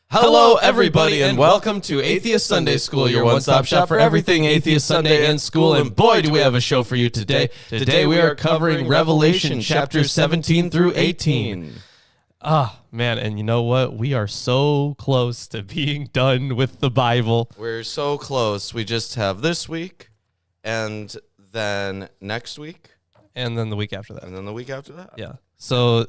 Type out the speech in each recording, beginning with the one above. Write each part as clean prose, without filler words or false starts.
Hello, everybody, and welcome to Atheist Sunday School, your one-stop shop for everything Atheist Sunday and school. And boy, do we have a show for you today. Today we are covering Revelation chapters 17 through 18. Man, and you know what? We are so close to being done with the Bible. We're so close. We just have this week, and then next week. And then the week after that. And then the week after that. Yeah. So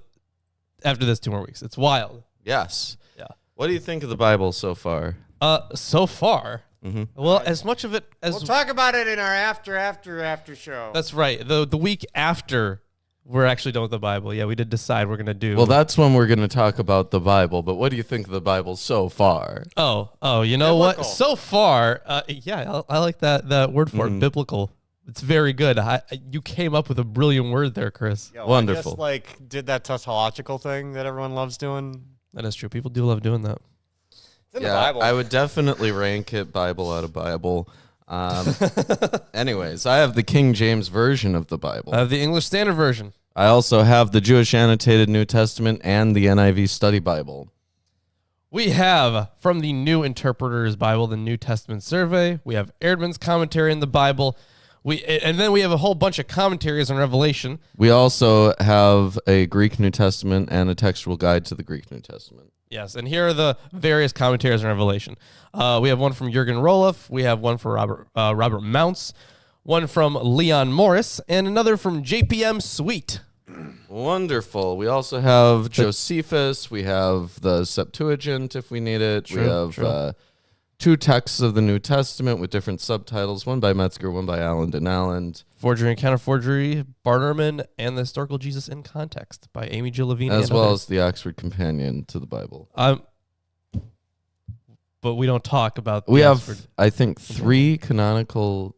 after this, 2 more weeks. It's wild. Yes. Yeah. What do you think of the Bible so far? So far, well, as much of it as... We'll talk about it in our after show. That's right. The week after we're actually done with the Bible, yeah, we did decide we're going to do... Well, that's when we're going to talk about the Bible, but what do you think of the Bible so far? Oh, you know Biblical. what? So far, yeah, I like that word for it, biblical. It's very good. You came up with a brilliant word there, Chris. Yo, Wonderful. I just did that tautological thing that everyone loves doing. That is true. People do love doing that. It's in the Bible. I would definitely rank it Bible out of Bible. Anyways, I have the King James Version of the Bible. I have the English Standard Version. I also have the Jewish Annotated New Testament and the NIV Study Bible. We have from the New Interpreter's Bible, the New Testament Survey. We have Erdman's commentary in the Bible. And then we have a whole bunch of commentaries on Revelation. We also have a Greek New Testament and a textual guide to the Greek New Testament. Yes, and here are the various commentaries on Revelation. We have one from Jürgen Roloff. We have one from Robert Mounts, one from Leon Morris, and another from JPM Sweet. Wonderful. We also have Josephus. We have the Septuagint if we need it. True, we have 2 texts of the New Testament with different subtitles, one by Metzger, one by Allen and Allen. Forgery and Counterforgery, Barnerman, and the Historical Jesus in Context by Amy Jill Levine. As well as the Oxford Companion to the Bible. But we don't talk about We the have, Oxford. I think, 3 canonical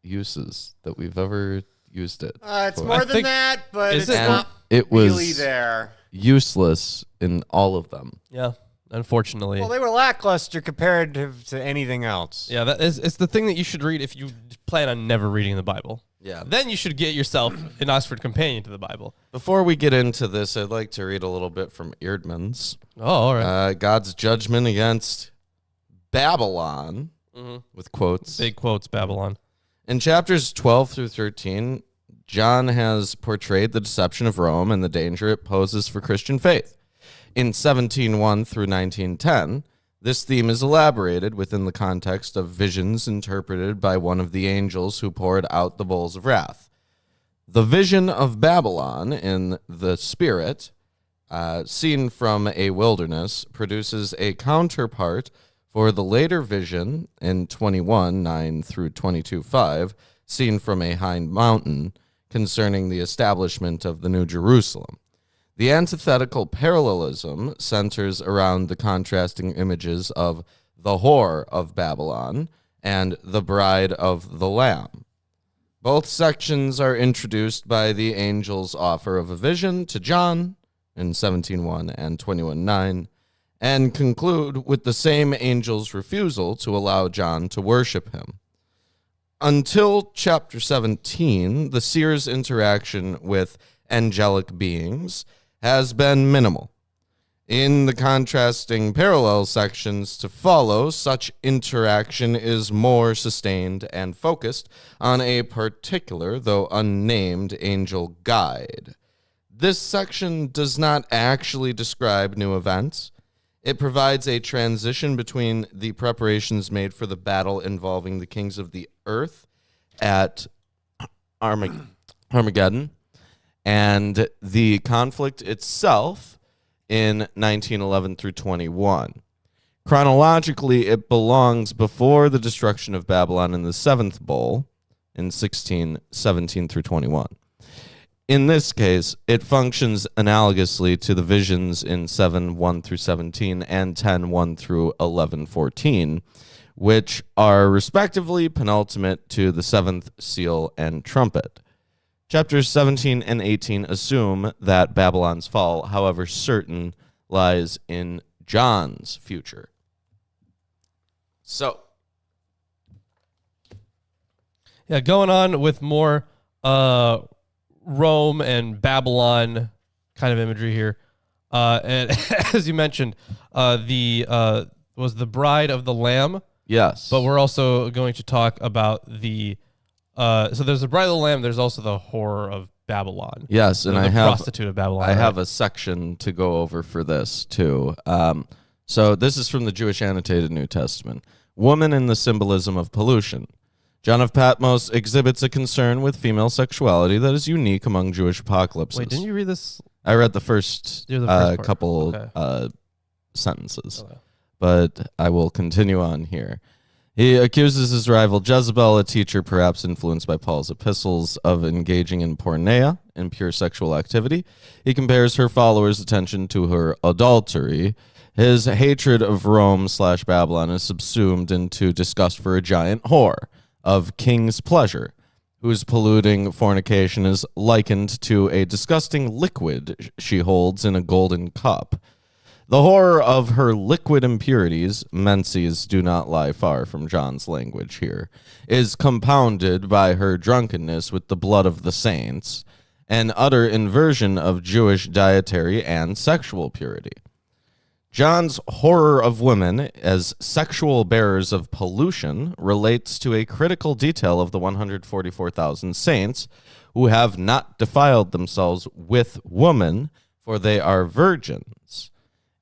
uses that we've ever used it. It's for. more I than think- that, but is it's it? not It was really there. useless in all of them. Yeah, unfortunately. Well, they were lackluster compared to anything else. Yeah, it's the thing that you should read if you plan on never reading the Bible. Yeah. Then you should get yourself an Oxford Companion to the Bible. Before we get into this, I'd like to read a little bit from Erdman's. Oh, all right. God's judgment against Babylon, with quotes. Big quotes, Babylon. In chapters 12 through 13, John has portrayed the deception of Rome and the danger it poses for Christian faith. In 17:1 through 19:10, this theme is elaborated within the context of visions interpreted by one of the angels who poured out the bowls of wrath. The vision of Babylon in the spirit, seen from a wilderness, produces a counterpart for the later vision in 21:9 through 22:5, seen from a high mountain, concerning the establishment of the New Jerusalem. The antithetical parallelism centers around the contrasting images of the whore of Babylon and the bride of the Lamb. Both sections are introduced by the angel's offer of a vision to John in 17:1 and 21:9, and conclude with the same angel's refusal to allow John to worship him. Until chapter 17, the seer's interaction with angelic beings has been minimal. In the contrasting parallel sections to follow, such interaction is more sustained and focused on a particular, though unnamed, angel guide. This section does not actually describe new events. It provides a transition between the preparations made for the battle involving the kings of the earth at Armageddon and the conflict itself in 1911 through 21. Chronologically, it belongs before the destruction of Babylon in the 7th bowl in 16:17 through 21. In this case, it functions analogously to the visions in 7:1 through 17 and 10:1 through 11:14, which are respectively penultimate to the 7th seal and trumpet. Chapters 17 and 18 assume that Babylon's fall, however certain, lies in John's future. So, Yeah, going on with more Rome and Babylon kind of imagery here. And as you mentioned, was the Bride of the Lamb. Yes. But we're also going to talk about the. So there's the Bride of the Lamb. There's also the Horror of Babylon. Yes, and the I have prostitute of Babylon. I have a section to go over for this too. So this is from the Jewish Annotated New Testament. Woman in the symbolism of pollution. John of Patmos exhibits a concern with female sexuality that is unique among Jewish apocalypses. Wait, didn't you read this? I read the first, part. couple sentences, but I will continue on here. He accuses his rival Jezebel, a teacher perhaps influenced by Paul's epistles, of engaging in porneia, impure sexual activity. He compares her followers' attention to her adultery. His hatred of Rome/Babylon is subsumed into disgust for a giant whore of king's pleasure, whose polluting fornication is likened to a disgusting liquid she holds in a golden cup. The horror of her liquid impurities, menses do not lie far from John's language here, is compounded by her drunkenness with the blood of the saints, an utter inversion of Jewish dietary and sexual purity. John's horror of women as sexual bearers of pollution relates to a critical detail of the 144,000 saints who have not defiled themselves with woman, for they are virgins.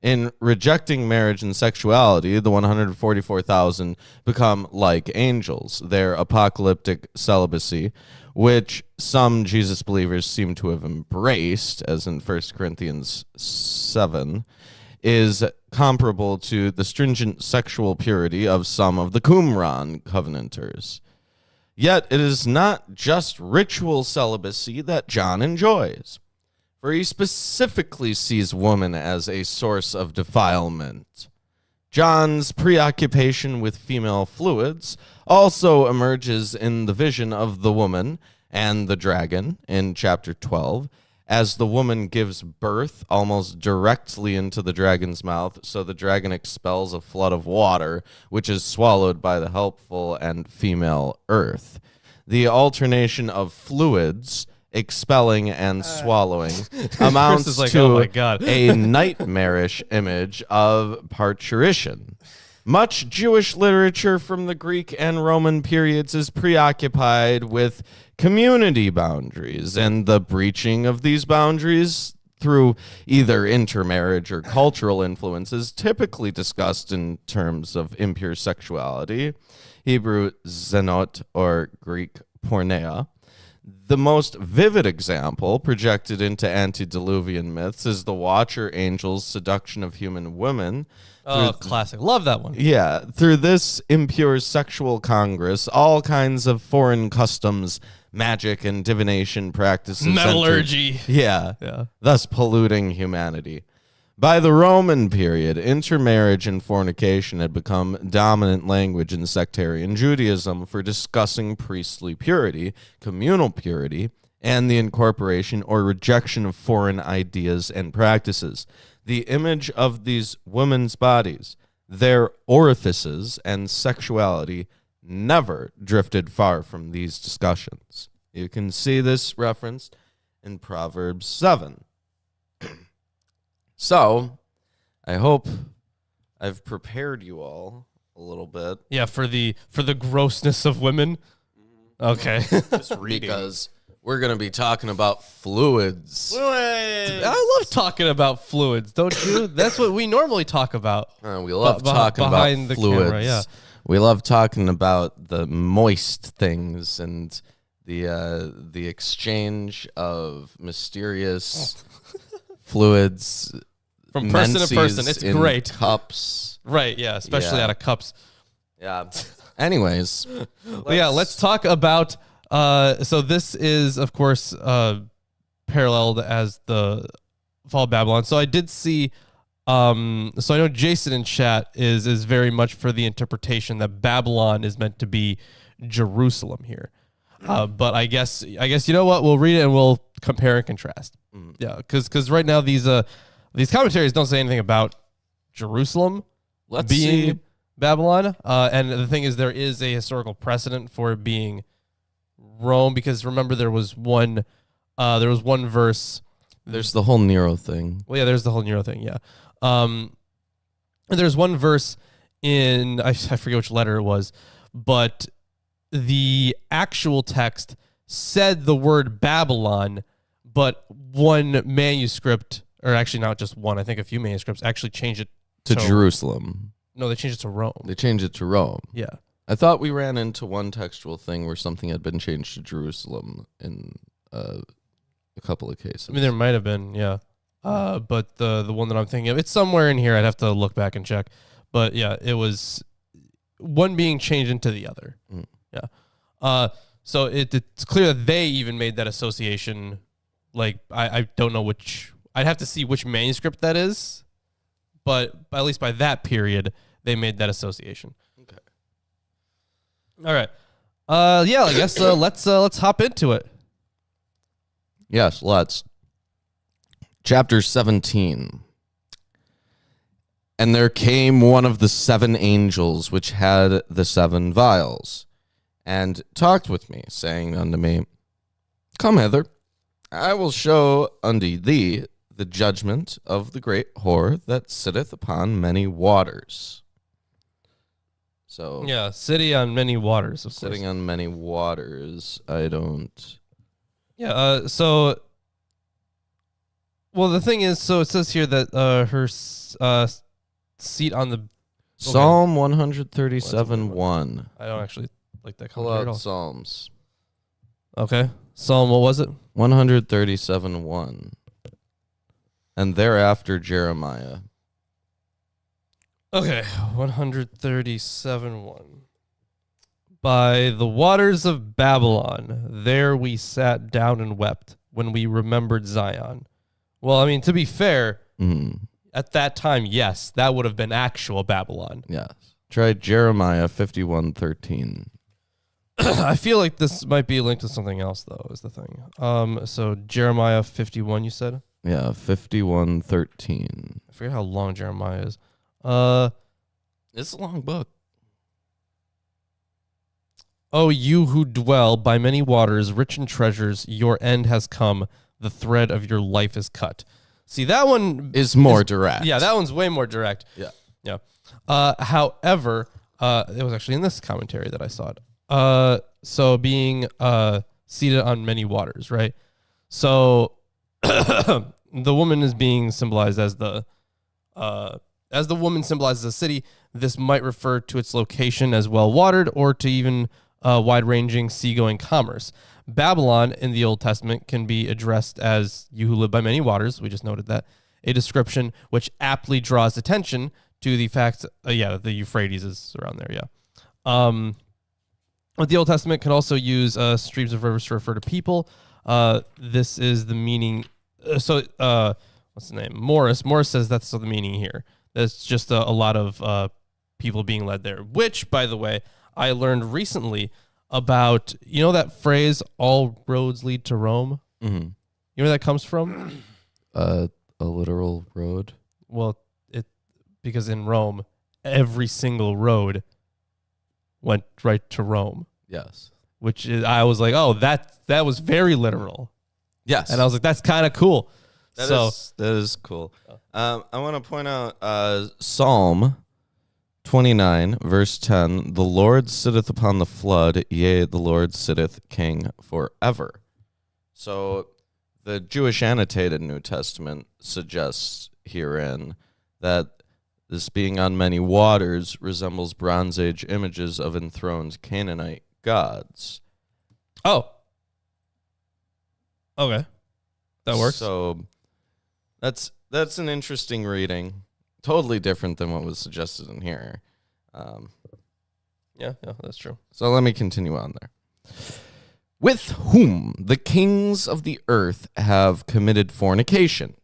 In rejecting marriage and sexuality, the 144,000 become like angels. Their apocalyptic celibacy, which some Jesus believers seem to have embraced, as in 1 Corinthians 7, is comparable to the stringent sexual purity of some of the Qumran covenanters. Yet it is not just ritual celibacy that John enjoys, for he specifically sees woman as a source of defilement. John's preoccupation with female fluids also emerges in the vision of the woman and the dragon in chapter 12, as the woman gives birth almost directly into the dragon's mouth, so the dragon expels a flood of water, which is swallowed by the helpful and female earth. The alternation of fluids, expelling and swallowing, amounts like, to oh my God. a nightmarish image of parturition. Much Jewish literature from the Greek and Roman periods is preoccupied with community boundaries and the breaching of these boundaries through either intermarriage or cultural influences, typically discussed in terms of impure sexuality, Hebrew zenot or Greek porneia. The most vivid example projected into antediluvian myths is the Watcher Angel's seduction of human women. Oh, classic. Love that one. Yeah, through this impure sexual congress, all kinds of foreign customs, magic, and divination practices Metallurgy. Yeah, thus polluting humanity. By the Roman period, intermarriage and fornication had become dominant language in sectarian Judaism for discussing priestly purity, communal purity, and the incorporation or rejection of foreign ideas and practices. The image of these women's bodies, their orifices, and sexuality never drifted far from these discussions. You can see this referenced in Proverbs 7. So, I hope I've prepared you all a little bit. Yeah, for the grossness of women. Okay. Just reading. Because we're going to be talking about fluids. I love talking about fluids, don't you? That's what we normally talk about. We love talking behind about the fluids. camera, yeah. We love talking about the moist things and the exchange of mysterious fluids From person to menses person. It's in great. cups. Right, yeah, especially Yeah. out of cups. Yeah. Anyways, Let's talk about so this is of course paralleled as the Fall of Babylon. So I did see so I know Jason in chat is very much for the interpretation that Babylon is meant to be Jerusalem here. But I guess you know what? We'll read it and we'll compare and contrast. Yeah, because right now these commentaries don't say anything about Jerusalem being see. Babylon. And the thing is, there is a historical precedent for it being Rome, because remember there was one verse There's the whole Nero thing. Well, yeah, there's the whole Nero thing, yeah. And there's one verse in, I forget which letter it was, but the actual text said the word Babylon, but one manuscript, or actually not just one, I think a few manuscripts, actually changed it To Jerusalem. No, they changed it to Rome. They changed it to Rome. Yeah. I thought we ran into one textual thing where something had been changed to Jerusalem in a couple of cases. I mean, there might have been, yeah. But the one that I'm thinking of, it's somewhere in here. I'd have to look back and check. But yeah, it was one being changed into the other. Mm. Yeah. So it's clear that they even made that association. Like, I don't know which, I'd have to see which manuscript that is. But at least by that period, they made that association. Okay. All right. Yeah, I guess let's hop into it. Yes, let's. Chapter 17. And there came one of the 7 angels which had the 7 vials, and talked with me, saying unto me, Come hither, I will show unto thee the judgment of the great whore that sitteth upon many waters. So Yeah, city on many waters, of sitting course. on many waters, I don't... Yeah, so... Well, the thing is, so it says here that her seat on the... Psalm 137:1. I don't actually like that Pull commentary at out all. Psalms. Okay. Psalm, what was it? 137:1. And thereafter Jeremiah. Okay, 137:1. By the waters of Babylon, there we sat down and wept when we remembered Zion. Well, I mean, to be fair, at that time, yes, that would have been actual Babylon. Yes. Try Jeremiah 51:13. I feel like this might be linked to something else, though, is the thing. So Jeremiah 51, you said? Yeah, 51:13. I forget how long Jeremiah is. It's a long book. Oh, you who dwell by many waters, rich in treasures, your end has come. The thread of your life is cut. See, that one Is more direct. Yeah, that one's way more direct. Yeah. Yeah. However, it was actually in this commentary that I saw it. So being seated on many waters, right? So the woman is being symbolized as the woman symbolizes a city. This might refer to its location as well watered, or to even wide-ranging seagoing commerce. Babylon in the Old Testament can be addressed as you who live by many waters. We just noted that. A description which aptly draws attention to the fact, the Euphrates is around there, yeah. But the Old Testament can also use streams of rivers to refer to people. This is the meaning. What's the name? Morris says that's the meaning here. That's just a lot of people being led there, which, by the way, I learned recently about, you know that phrase, all roads lead to Rome? Mm-hmm. You know where that comes from? A literal road. Well, because in Rome, every single road went right to Rome. Yes. Which is, I was like, oh, that was very literal. Yes. And I was like, that's kind of cool. That is cool. I want to point out Psalm 29, verse 10. The Lord sitteth upon the flood, yea, the Lord sitteth king forever. So the Jewish annotated New Testament suggests herein that this being on many waters resembles Bronze Age images of enthroned Canaanite gods. Oh. Okay. That works. So that's an interesting reading. Totally different than what was suggested in here. Yeah, that's true. So let me continue on there. With whom the kings of the earth have committed fornication,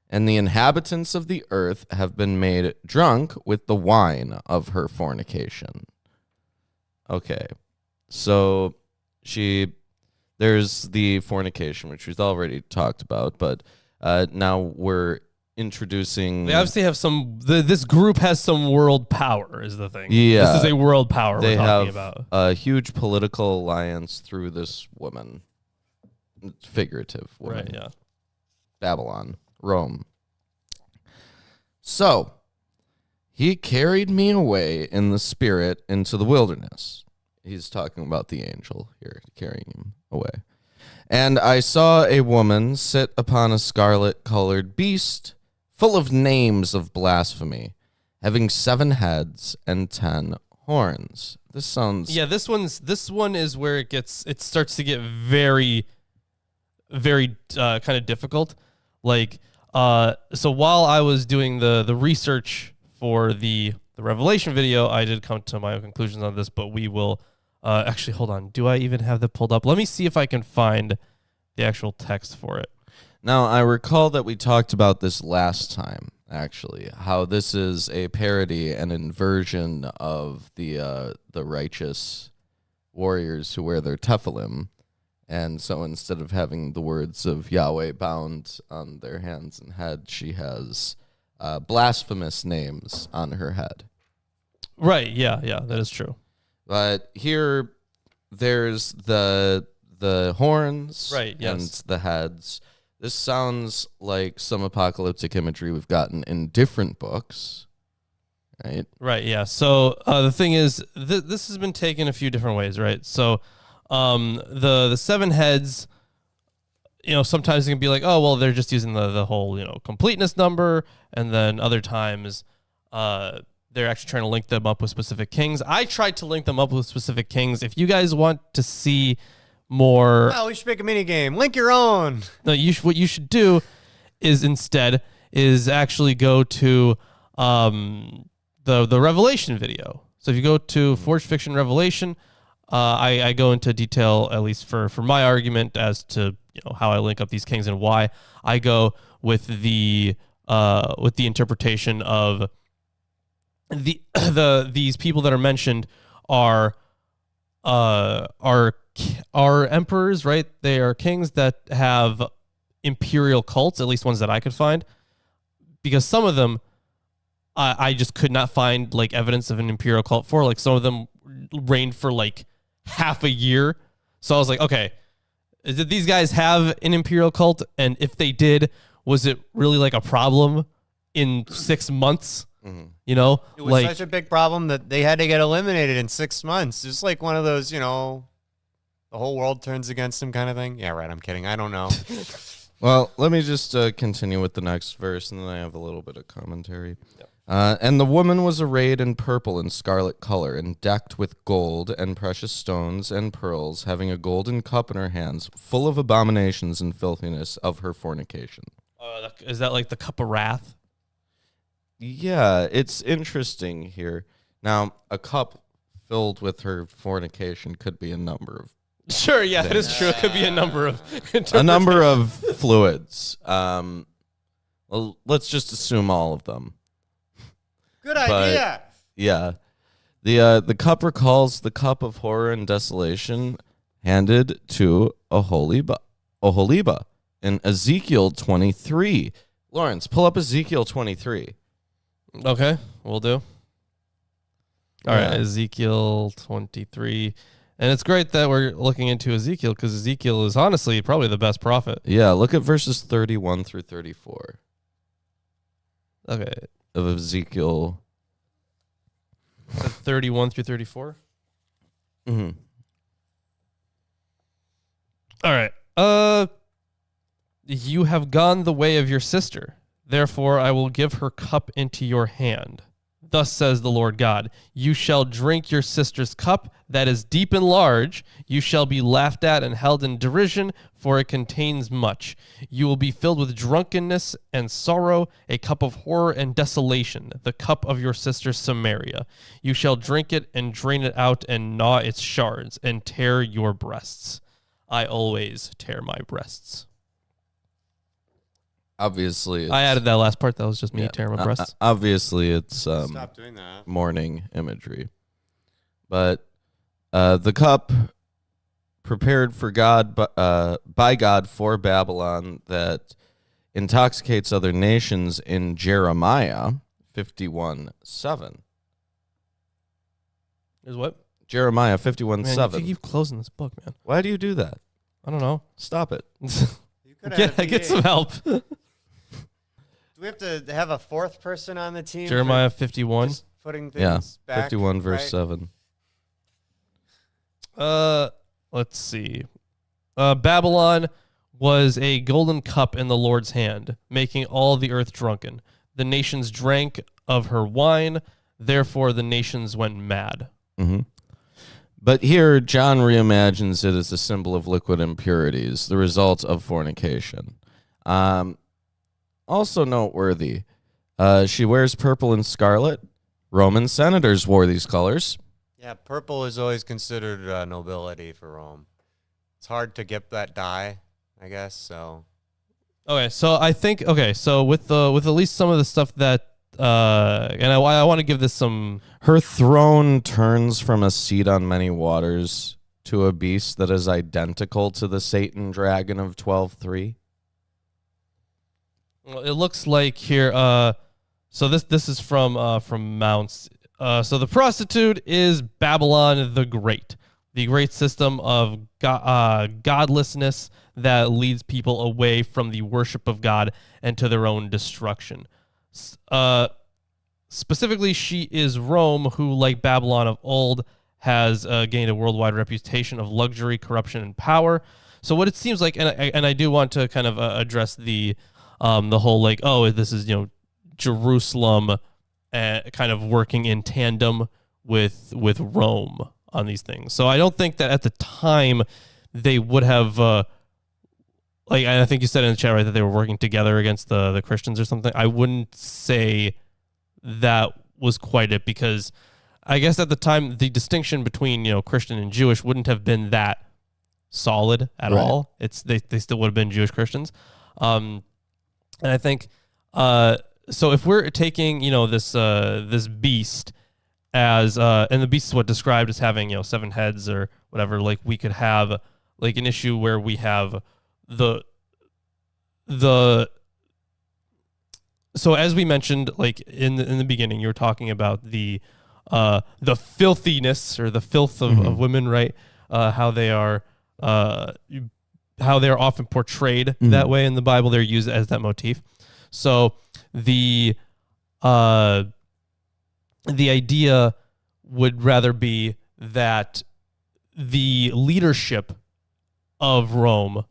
and the inhabitants of the earth have been made drunk with the wine of her fornication. Okay, so there's the fornication, which we've already talked about, but now we're introducing... They obviously have this group has some world power, is the thing. Yeah. This is a world power They we're talking have about. a huge political alliance through this woman. Figurative woman. Right, yeah. Babylon, Rome. So he carried me away in the spirit into the wilderness. He's talking about the angel here carrying him away. And I saw a woman sit upon a scarlet-colored beast, full of names of blasphemy, having 7 heads and 10 horns. This sounds... Yeah, this one is where it starts to get very, very kind of difficult. Like, so while I was doing the research for the Revelation video, I did come to my own conclusions on this, but we will actually, hold on. Do I even have that pulled up? Let me see if I can find the actual text for it. Now, I recall that we talked about this last time, actually, how this is a parody and inversion of the righteous warriors who wear their tephilim. And so instead of having the words of Yahweh bound on their hands and head, she has blasphemous names on her head. Right, yeah, that is true. But here, there's the horns, Right, yes. and the heads. This sounds like some apocalyptic imagery we've gotten in different books, right? Right, yeah. So the thing is, this has been taken a few different ways, right? So the 7 heads, sometimes it can be like, oh, well, they're just using the whole, completeness number, and then other times they're actually trying to link them up with specific kings. I tried to link them up with specific kings. If you guys want to see more... Oh, we should make a mini game. Link your own. No, what you should do is actually go to the Revelation video. So if you go to Forged Fiction Revelation, I go into detail, at least for my argument, as to how I link up these kings and why I go with the interpretation of these people that are mentioned are emperors, right? They are kings that have imperial cults, at least ones that I could find, because some of them I just could not find like evidence of an imperial cult for. Like some of them reigned for like half a year. So I was like, okay, did these guys have an imperial cult? And if they did, was it really like a problem in 6 months? Mm-hmm. It was such a big problem that they had to get eliminated in 6 months. It's like one of those, the whole world turns against them kind of thing. Yeah, right. I'm kidding. I don't know. Well, let me just continue with the next verse, and then I have a little bit of commentary. Yep. And the woman was arrayed in purple and scarlet color, and decked with gold and precious stones and pearls, having a golden cup in her hands, full of abominations and filthiness of her fornication. Is that like the cup of wrath? Yeah, it's interesting here. Now, a cup filled with her fornication could be a number of Sure, yeah, that is true. It could be a number of fluids. Well, let's just assume all of them. Good idea. Yeah. The cup recalls the cup of horror and desolation handed to Oholiba in Ezekiel 23. Lawrence, pull up Ezekiel 23. Okay, we'll do. All right, Ezekiel 23. And it's great that we're looking into Ezekiel, because Ezekiel is honestly probably the best prophet. Yeah, look at verses 31 through 34. Okay. Of Ezekiel. 31 through 34? Mm-hmm. All right. You have gone the way of your sister. Therefore, I will give her cup into your hand. Thus says the Lord God, you shall drink your sister's cup that is deep and large. You shall be laughed at and held in derision, for it contains much. You will be filled with drunkenness and sorrow, a cup of horror and desolation, the cup of your sister Samaria. You shall drink it and drain it out and gnaw its shards and tear your breasts. I always tear my breasts. Obviously, I added that last part. That was just me tearing my breasts. Obviously, it's Stop doing that. Mourning imagery. But the cup prepared for God by God for Babylon that intoxicates other nations in Jeremiah 51:7. Is what? Jeremiah 51:7. You keep closing this book, man. Why do you do that? I don't know. Stop it. Are you could Get some help. Do we have to have a fourth person on the team? Jeremiah 51. Just putting things back. 51 verse right? 7. Let's see. Babylon was a golden cup in the Lord's hand, making all the earth drunken. The nations drank of her wine, therefore the nations went mad. Mm-hmm. But here, John reimagines it as a symbol of liquid impurities, the result of fornication. Also noteworthy, she wears purple and scarlet. Roman senators wore these colors. Yeah, purple is always considered nobility for Rome. It's hard to get that dye, I guess. So Okay, so I think so with at least some of the stuff that and I want to give this some. Her throne turns from a seat on many waters to a beast that is identical to the Satan dragon of 12:3. Well, it looks like here. So this is from Mounts. So the prostitute is Babylon the great system of godlessness that leads people away from the worship of God and to their own destruction. Specifically, she is Rome, who, like Babylon of old, has gained a worldwide reputation of luxury, corruption, and power. So what it seems like, and I do want to kind of address the whole like, oh, this is Jerusalem, kind of working in tandem with Rome on these things. So I don't think that at the time they would have I think you said in the chat, right, that they were working together against the Christians or something. I wouldn't say that was quite it, because I guess at the time the distinction between Christian and Jewish wouldn't have been that solid at all. It's they still would have been Jewish Christians, and I think so if we're taking this beast as and the beast is what described as having 7 heads or whatever, like we could have like an issue where we have the so as we mentioned, like in the beginning, you were talking about the filthiness or the filth of women, right? How they are often portrayed that way in the Bible. They're used as that motif. So the idea would rather be that the leadership of Rome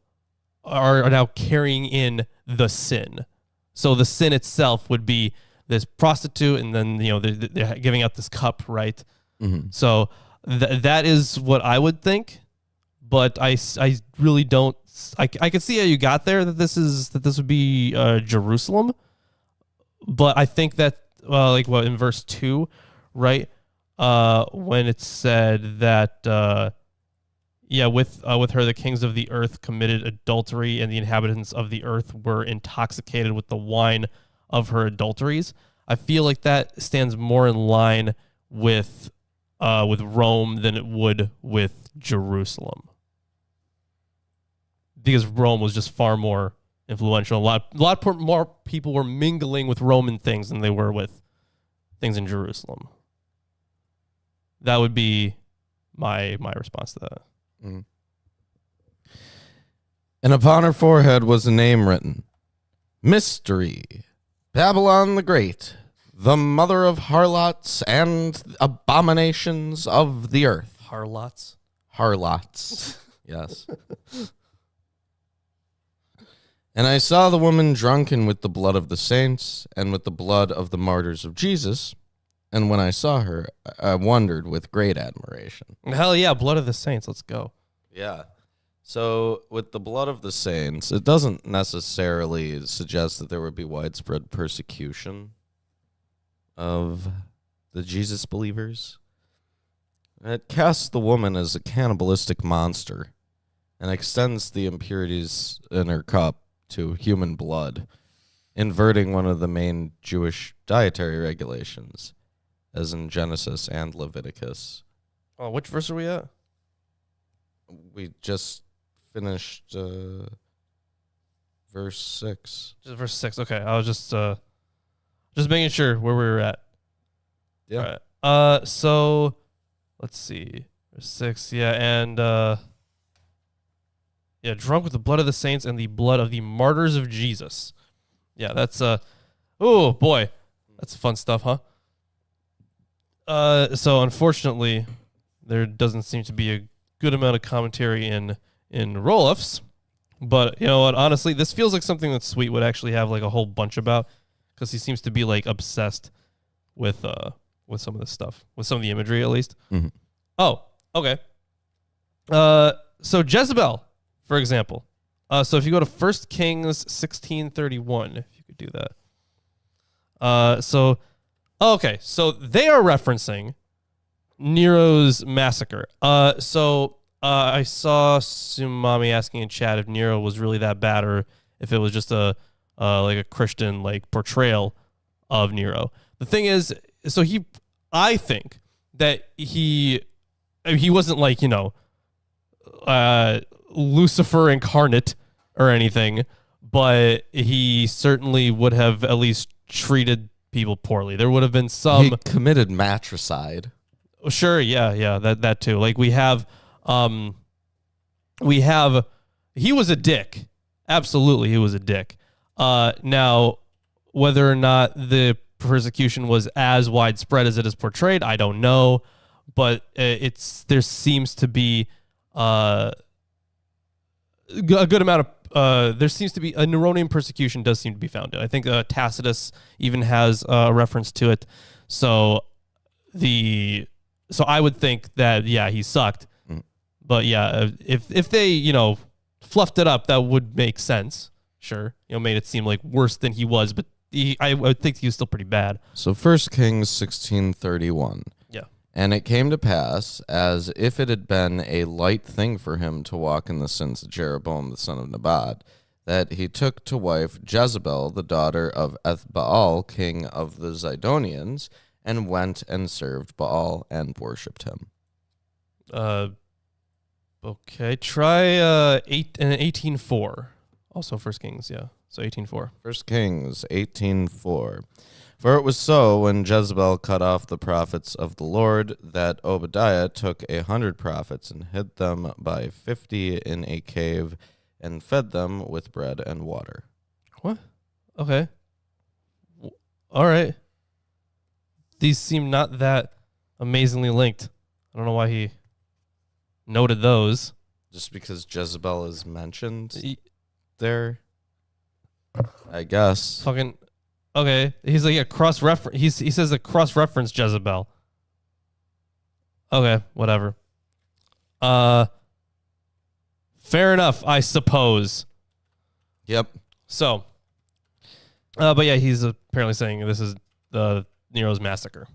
are now carrying in the sin. So the sin itself would be this prostitute, and then they're giving out this cup, right? Mm-hmm. So that is what I would think, but I really don't. I can see how you got there, that this would be Jerusalem, but I think that in verse 2, right, when it said that. With her, the kings of the earth committed adultery, and the inhabitants of the earth were intoxicated with the wine of her adulteries. I feel like that stands more in line with Rome than it would with Jerusalem, because Rome was just far more influential. A lot more people were mingling with Roman things than they were with things in Jerusalem. That would be my response to that. Mm. And upon her forehead was a name written: Mystery, Babylon the Great, the mother of harlots and abominations of the earth. Harlots? Harlots, yes. And I saw the woman drunken with the blood of the saints and with the blood of the martyrs of Jesus. And when I saw her, I wondered with great admiration. Hell yeah, blood of the saints. Let's go. Yeah. So with the blood of the saints, it doesn't necessarily suggest that there would be widespread persecution of the Jesus believers. It casts the woman as a cannibalistic monster and extends the impurities in her cup to human blood, inverting one of the main Jewish dietary regulations, as in Genesis and Leviticus. Oh, which verse are we at? We just finished verse 6. Just verse 6. Okay, I was just making sure where we were at. Yeah. All right. So let's see. Verse 6. Yeah, and Yeah, drunk with the blood of the saints and the blood of the martyrs of Jesus. Yeah, that's oh boy, that's fun stuff, huh? So unfortunately, there doesn't seem to be a good amount of commentary in roll-ups, but you know what? Honestly, this feels like something that Sweet would actually have like a whole bunch about, because he seems to be like obsessed with some of this stuff, with some of the imagery at least. Mhm. Oh, okay. So Jezebel, for example. So if you go to 1 Kings 16:31, if you could do that. Okay, so they are referencing Nero's massacre. I saw Sumami asking in chat if Nero was really that bad, or if it was just a like a Christian like portrayal of Nero. The thing is, so I think that he wasn't like, you know, Lucifer incarnate or anything, but he certainly would have at least treated people poorly. There would have been some. He committed matricide. Sure, yeah, that too. Like we have, he was a dick. Absolutely, he was a dick. Now, whether or not the persecution was as widespread as it is portrayed, I don't know, but there seems to be a good amount of there seems to be a Neronian persecution does seem to be founded. I think Tacitus even has a reference to it. So I would think that he sucked, but if they fluffed it up, that would make sense. Sure, made it seem like worse than he was, but I would think he was still pretty bad. So 1 Kings 16:31. Yeah. And it came to pass, as if it had been a light thing for him to walk in the sins of Jeroboam the son of Nebat, that he took to wife Jezebel, the daughter of Ethbaal, king of the Zidonians, and went and served Baal and worshipped him. Okay, try 18:4. Also 1 Kings, yeah. So 18:4. 1 Kings 18:4. For it was so, when Jezebel cut off the prophets of the Lord, that Obadiah took 100 prophets and hid them by 50 in a cave, and fed them with bread and water. What? Okay. All right. These seem not that amazingly linked. I don't know why he noted those. Just because Jezebel is mentioned there, I guess. Fucking okay. He's like a cross reference. He says a cross reference Jezebel. Okay, whatever. Fair enough, I suppose. Yep. So, but yeah, he's apparently saying this is the Nero's massacre.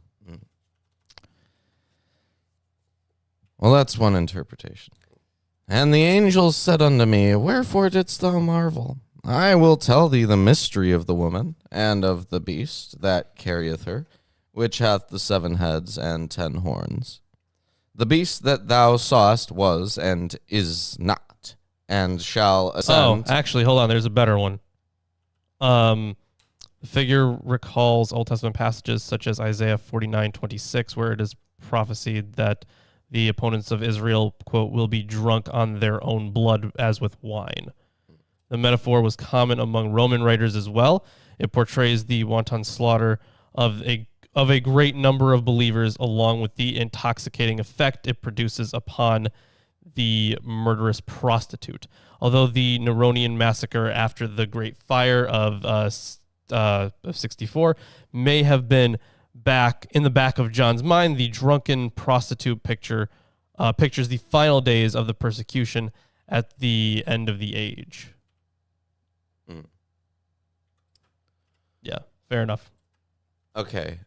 Well, that's one interpretation. And the angel said unto me, Wherefore didst thou marvel? I will tell thee the mystery of the woman, and of the beast that carrieth her, which hath the 7 heads and 10 horns. The beast that thou sawest was, and is not, and shall ascend. Oh, actually, hold on. There's a better one. The figure recalls Old Testament passages such as Isaiah 49:26, where it is prophesied that the opponents of Israel, quote, will be drunk on their own blood as with wine. The metaphor was common among Roman writers as well. It portrays the wanton slaughter of a great number of believers, along with the intoxicating effect it produces upon the murderous prostitute. Although the Neronian massacre after the Great Fire of 64 may have been back in the back of John's mind, the drunken prostitute pictures the final days of the persecution at the end of the age. Yeah, fair enough. Okay.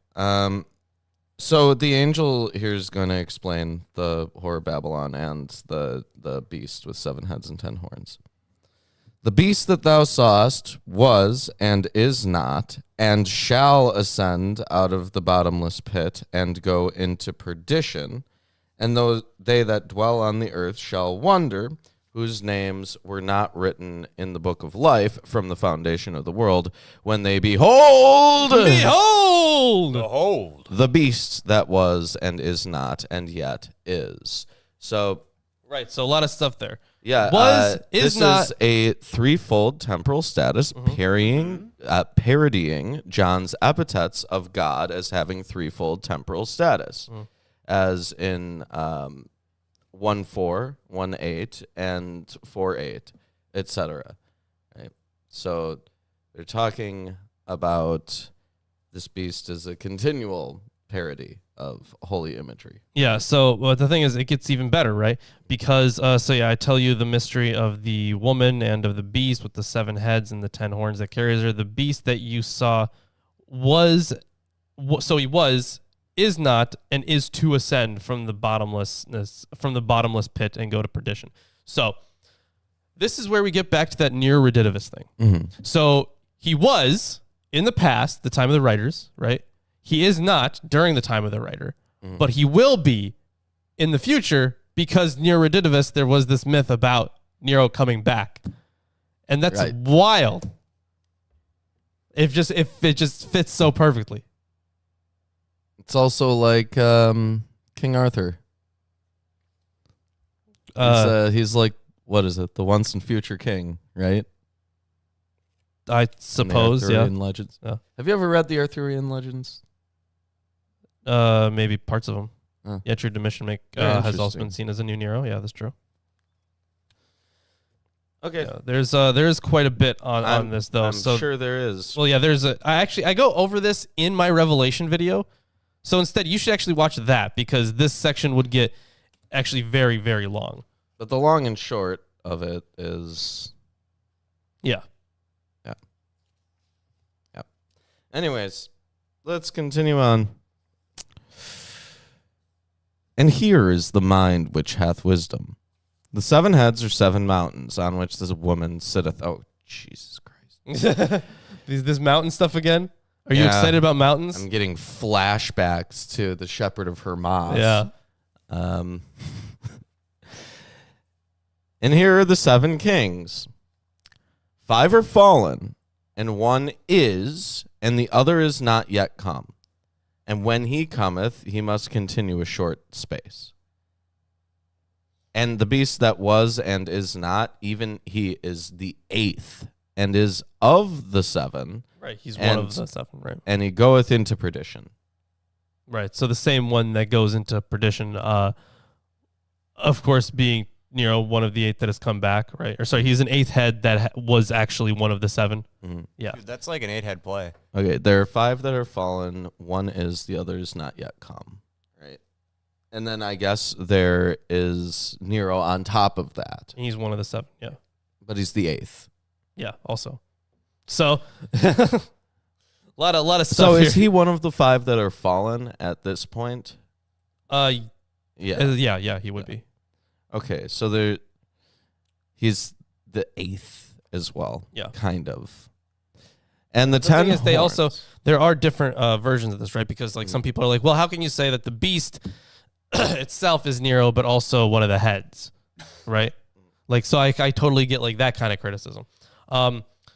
So the angel here is going to explain the Whore of Babylon and the beast with 7 heads and 10 horns. The beast that thou sawest was and is not, and shall ascend out of the bottomless pit and go into perdition, and they that dwell on the earth shall wonder, whose names were not written in the book of life from the foundation of the world, when they behold the beast that was and is not and yet is. So, right. So a lot of stuff there. Yeah, is this not. is a threefold temporal status, parodying John's epithets of God as having threefold temporal status, as in 1:4, 1:8, and 4:8, etc. Right. So they're talking about this beast as a continual parody of holy imagery. Yeah, so but the thing is, it gets even better, right? Because, I tell you the mystery of the woman and of the beast with the 7 heads and the 10 horns that carries her. The beast that you saw is not, and is to ascend from the bottomless pit and go to perdition. So this is where we get back to that near redivivus thing. So he was in the past, the time of the writers, right? He is not during the time of the writer, but he will be in the future because near redivivus, there was this myth about Nero coming back. And that's wild. If it just fits so perfectly. It's also like King Arthur. He's like, what is it? The once and future king, right? I suppose, the Arthurian legends. Yeah. Have you ever read the Arthurian legends? Maybe parts of them. Oh. Yeah, true. Domitian has also been seen as a new Nero. Yeah, that's true. Okay. Yeah, there's quite a bit on this though. I'm sure there is. Well, yeah, I go over this in my Revelation video. So instead, you should actually watch that because this section would get actually very, very long. But the long and short of it is... Yeah. Anyways, let's continue on. And here is the mind which hath wisdom. The 7 heads are 7 mountains on which this woman sitteth. Oh, Jesus Christ. This mountain stuff again? Are you excited about mountains? I'm getting flashbacks to the Shepherd of Hermas. Yeah. And here are the 7 kings. 5 are fallen, and 1 is, and the other is not yet come. And when he cometh, he must continue a short space. And the beast that was and is not, even he is the 8th, and is of the 7. Right, he's one of the 7, right? And he goeth into perdition. Right, so the same one that goes into perdition, of course, being one of the 8 that has come back, right? Or sorry, he's an 8th head that was actually one of the 7. Yeah. Dude, that's like an 8-head play. Okay, there are 5 that are fallen. 1 is, the other is not yet come. Right. And then I guess there is Nero on top of that. He's one of the 7, yeah. But he's the 8th. Yeah, also. So, a lot of stuff. So here. is he one of the 5 that are fallen at this point? Yeah, he would be. Okay, so he's the 8th as well. Yeah, kind of. And the 10 thing is, horns. there are different versions of this, right? Because like some people are like, well, how can you say that the beast itself is Nero, but also one of the heads, right? Like, so I totally get like that kind of criticism.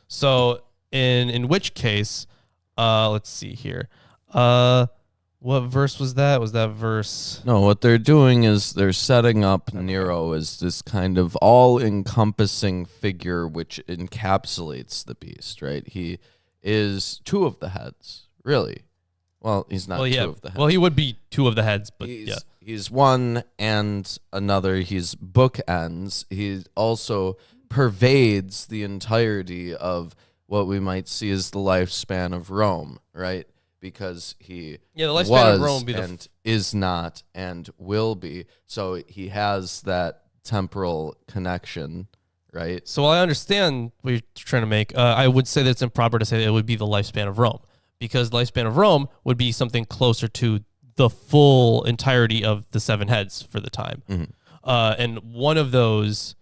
So in which case, let's see here. What verse was that? Was that verse? No, what they're doing is they're setting up Nero as this kind of all-encompassing figure which encapsulates the beast, right? He is 2 of the heads, really. Well, he's not 2 of the heads. Well, he would be 2 of the heads, but he's one and another. He's bookends. He also pervades the entirety of what we might see as the lifespan of Rome, right? Because he the lifespan of Rome would be and is not and will be. So he has that temporal connection, right? So while I understand what you're trying to make, I would say that it's improper to say that it would be the lifespan of Rome, because the lifespan of Rome would be something closer to the full entirety of the 7 heads for the time. And one of those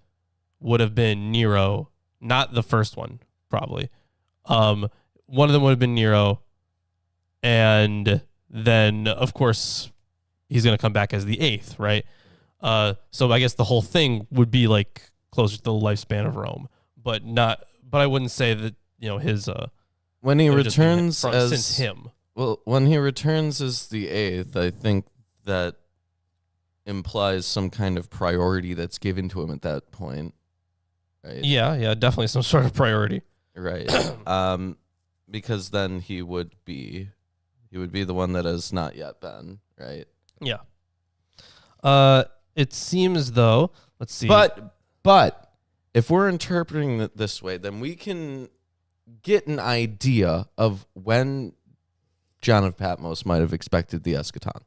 would have been Nero, not the first one, probably. One of them would have been Nero. And then, of course, he's going to come back as the 8th, right? So I guess the whole thing would be like closer to the lifespan of Rome, but I wouldn't say that his when he returns since him. Well, when he returns as the 8th, I think that implies some kind of priority that's given to him at that point, right? Yeah, definitely some sort of priority. Right. Because then he would be the one that has not yet been, right? Yeah. It seems though, let's see. But if we're interpreting it this way, then we can get an idea of when John of Patmos might have expected the eschaton,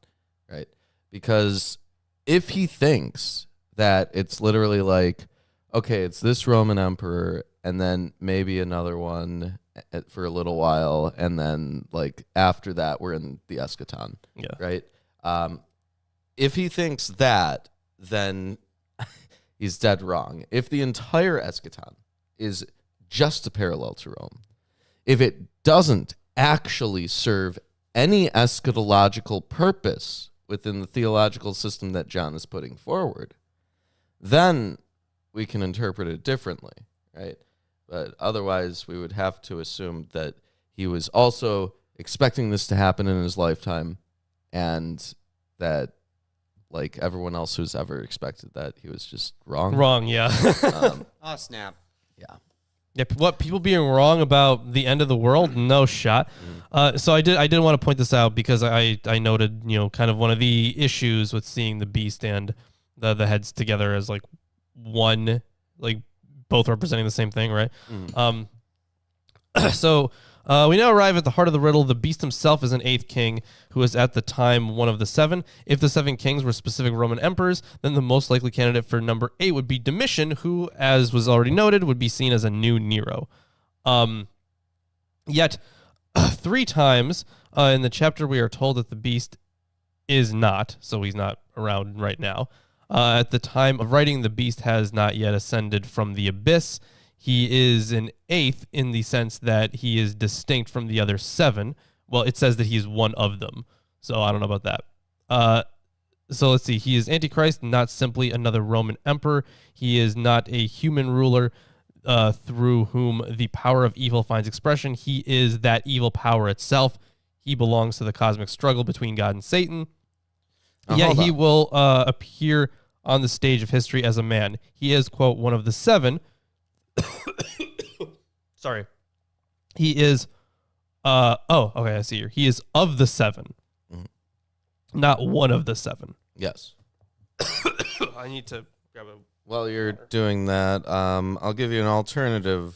right? Because if he thinks that it's literally like, okay, it's this Roman emperor and then maybe another one for a little while, and then like after that we're in the eschaton, right? If he thinks that, then he's dead wrong. If the entire eschaton is just a parallel to Rome, if it doesn't actually serve any eschatological purpose within the theological system that John is putting forward, then we can interpret it differently, right? But otherwise, we would have to assume that he was also expecting this to happen in his lifetime, and that, like everyone else who's ever expected that, he was just wrong. Wrong, yeah. Oh, snap. Yeah. Yeah, what, people being wrong about the end of the world? No shot. So I did want to point this out because I noted, kind of one of the issues with seeing the beast and the heads together as like one, like both representing the same thing, right? So we now arrive at the heart of the riddle. The beast himself is an eighth king who is at the time one of the seven. If the seven kings were specific Roman emperors, then the most likely candidate for number 8 would be Domitian, who, as was already noted, would be seen as a new Nero. Yet, 3 times in the chapter we are told that the beast is not, so he's not around right now. At the time of writing, the beast has not yet ascended from the abyss. He is an 8th in the sense that he is distinct from the other 7. Well, it says that he's one of them, so I don't know about that. So let's see. He is Antichrist, not simply another Roman emperor. He is not a human ruler through whom the power of evil finds expression. He is that evil power itself. He belongs to the cosmic struggle between God and Satan. Yet he will appear on the stage of history as a man. He is, quote, one of the 7. Sorry. He is, okay, I see here. He is of the 7, not one of the 7. Yes. I need to grab a... While you're doing that, I'll give you an alternative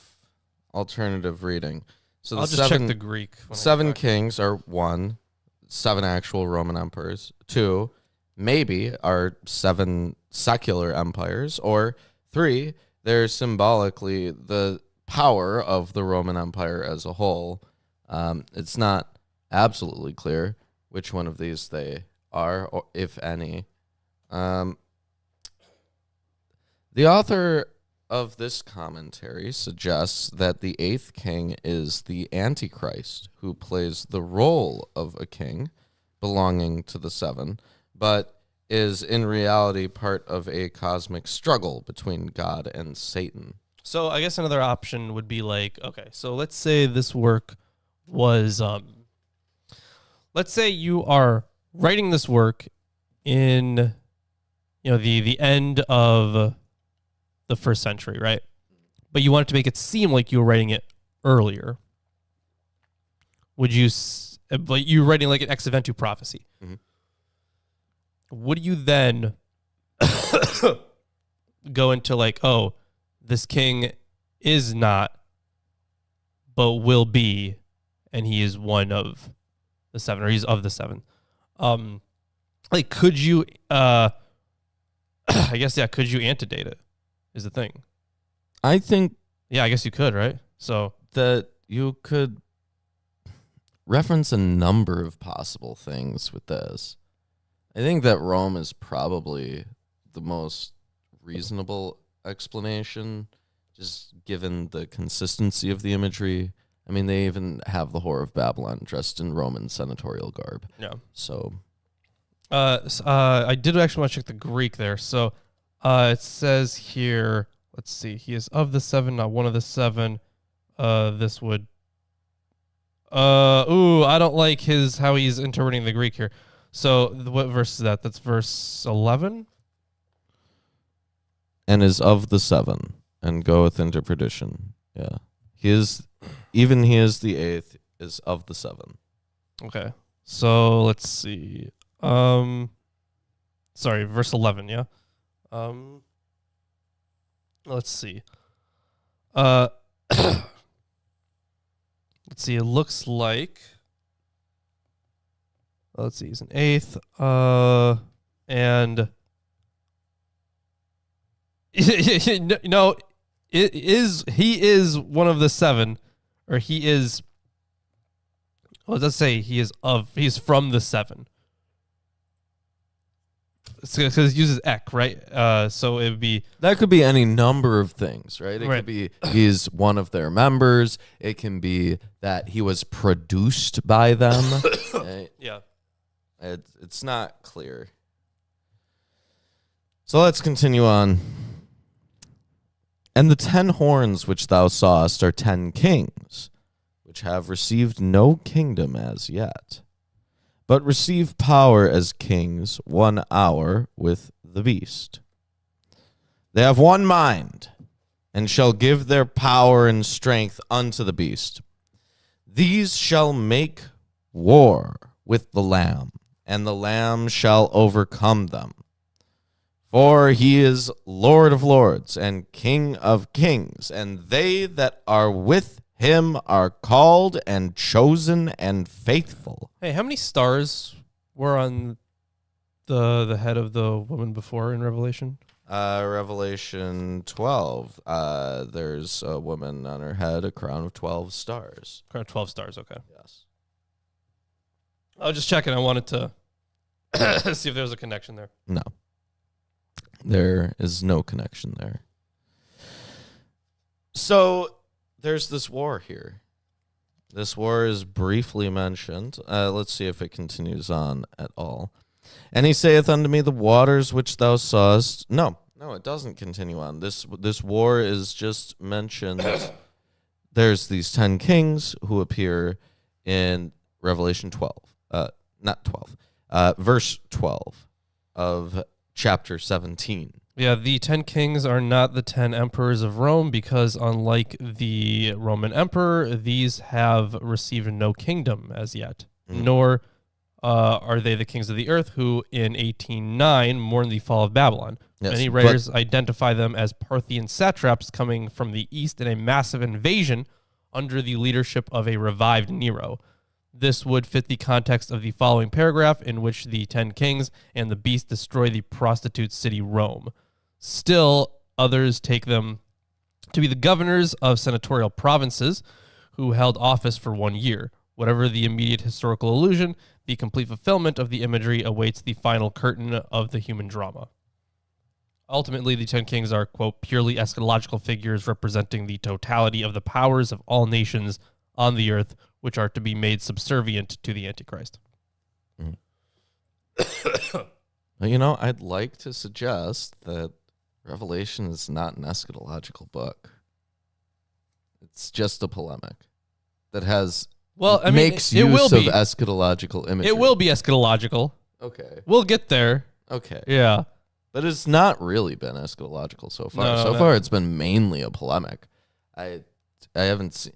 reading. So I'll just check the Greek. 7 kings are 1, 7 actual Roman emperors. 2, maybe are 7 secular empires, or 3, they're symbolically the power of the Roman Empire as a whole. It's not absolutely clear which one of these they are, or if any. The author of this commentary suggests that the 8th king is the Antichrist, who plays the role of a king belonging to the 7, but is in reality part of a cosmic struggle between God and Satan. So I guess another option would be like, okay, so let's say this work was, let's say you are writing this work in, the end of the 1st century, right? But you wanted to make it seem like you were writing it earlier. Would you, like you're writing like an ex eventu prophecy? Mm-hmm. Would you then go into like, oh, this king is not, but will be, and he is one of the 7, or he's of the 7? Like, could you, I guess, yeah, could you antedate it is the thing. I think, yeah, I guess you could, right? So that you could reference a number of possible things with this. I think that Rome is probably the most reasonable explanation, just given the consistency of the imagery. I mean, they even have the Whore of Babylon dressed in Roman senatorial garb. yeah. So, I did actually want to check the Greek there. So, it says here, let's see, he is of the 7, not one of the 7. This would, I don't like how he's interpreting the Greek here. So what verse is that? That's verse 11. And is of the seven, and goeth into perdition. Yeah. He is the eighth, is of the seven. Okay. So let's see. Sorry, verse 11, yeah. Let's see. Let's see. It looks like. Let's see. He's an eighth. And no, he is one of the seven, or he is. Well, it does say he's from the seven. Because it uses ek, right? So it would be That could be any number of things, right? It Right. could be he's one of their members. It can be that he was produced by them. yeah. It's not clear. So let's continue on. And the 10 horns which thou sawest are 10 kings, which have received no kingdom as yet, but receive power as kings 1 hour with the beast. They have one mind, and shall give their power and strength unto the beast. These shall make war with the Lamb, and the Lamb shall overcome them. For he is Lord of lords and King of kings, and they that are with him are called and chosen and faithful. Hey, how many stars were on the head of the woman before in Revelation? Revelation 12. There's a woman on her head, a crown of 12 stars. Correct, 12 stars, okay. Yes. I was just checking. I wanted to see if there was a connection there. No. There is no connection there. So there's this war here. This war is briefly mentioned. Let's see if it continues on at all. And he saith unto me, the waters which thou sawest. No, it doesn't continue on. This war is just mentioned. There's these 10 kings who appear in Revelation 12. Not 12. Verse 12 of chapter 17. Yeah, the 10 kings are not the 10 emperors of Rome because, unlike the Roman emperor, these have received no kingdom as yet, nor are they the kings of the earth who, in 1809, mourned the fall of Babylon. Yes, Many writers identify them as Parthian satraps coming from the east in a massive invasion under the leadership of a revived Nero. This would fit the context of the following paragraph, in which the 10 kings and the beast destroy the prostitute city Rome. Still, others take them to be the governors of senatorial provinces who held office for 1 year. Whatever the immediate historical illusion, the complete fulfillment of the imagery awaits the final curtain of the human drama. Ultimately, the 10 kings are, quote, purely eschatological figures representing the totality of the powers of all nations on the earth, which are to be made subservient to the Antichrist. Well, I'd like to suggest that Revelation is not an eschatological book. It's just a polemic that has makes it will use be. of eschatological imagery. It will be eschatological. Okay. We'll get there. Okay. Yeah. But it's not really been eschatological so far. No, so no. far, it's been mainly a polemic. I haven't seen.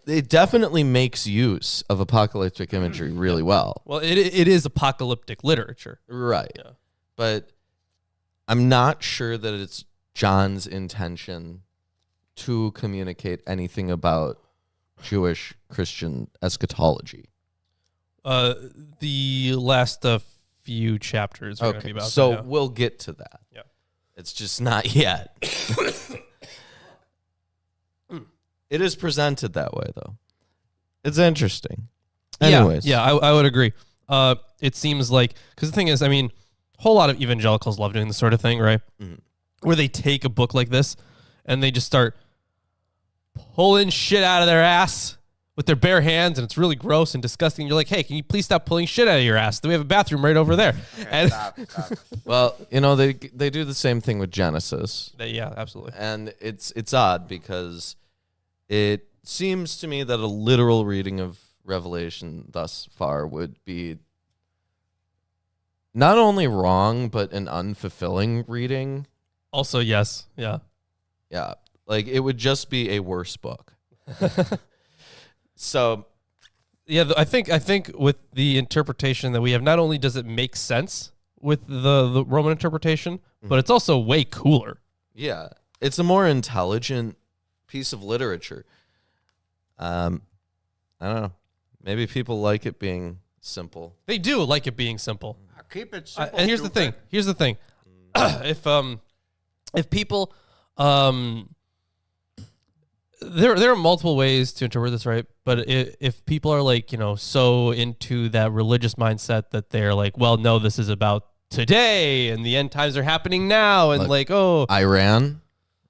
It definitely makes use of apocalyptic imagery really well. Well, it is apocalyptic literature. Right. Yeah. But I'm not sure that it's John's intention to communicate anything about Jewish Christian eschatology. The last few chapters are going to be about so that, yeah. we'll get to that. Yeah. It's just not yet. It is presented that way, though. It's interesting. Anyways. Yeah, I would agree. It seems like, because the thing is, a whole lot of evangelicals love doing this sort of thing, right? Mhm. Where they take a book like this and they just start pulling shit out of their ass with their bare hands, and it's really gross and disgusting. You're like, hey, can you please stop pulling shit out of your ass? We have a bathroom right over there. And Stop. Well, they do the same thing with Genesis. yeah, absolutely. And it's odd because it seems to me that a literal reading of Revelation thus far would be not only wrong, but an unfulfilling reading. Also, yes. Yeah. Yeah. Like, it would just be a worse book. So, yeah, I think with the interpretation that we have, not only does it make sense with the Roman interpretation, but it's also way cooler. yeah, it's a more intelligent piece of literature. I don't know. Maybe people like it being simple. They do like it being simple. Keep it simple. And here's the thing. If people, there are multiple ways to interpret this, right? But if people are like, so into that religious mindset that they're like, well, no, this is about today and the end times are happening now, and Iran,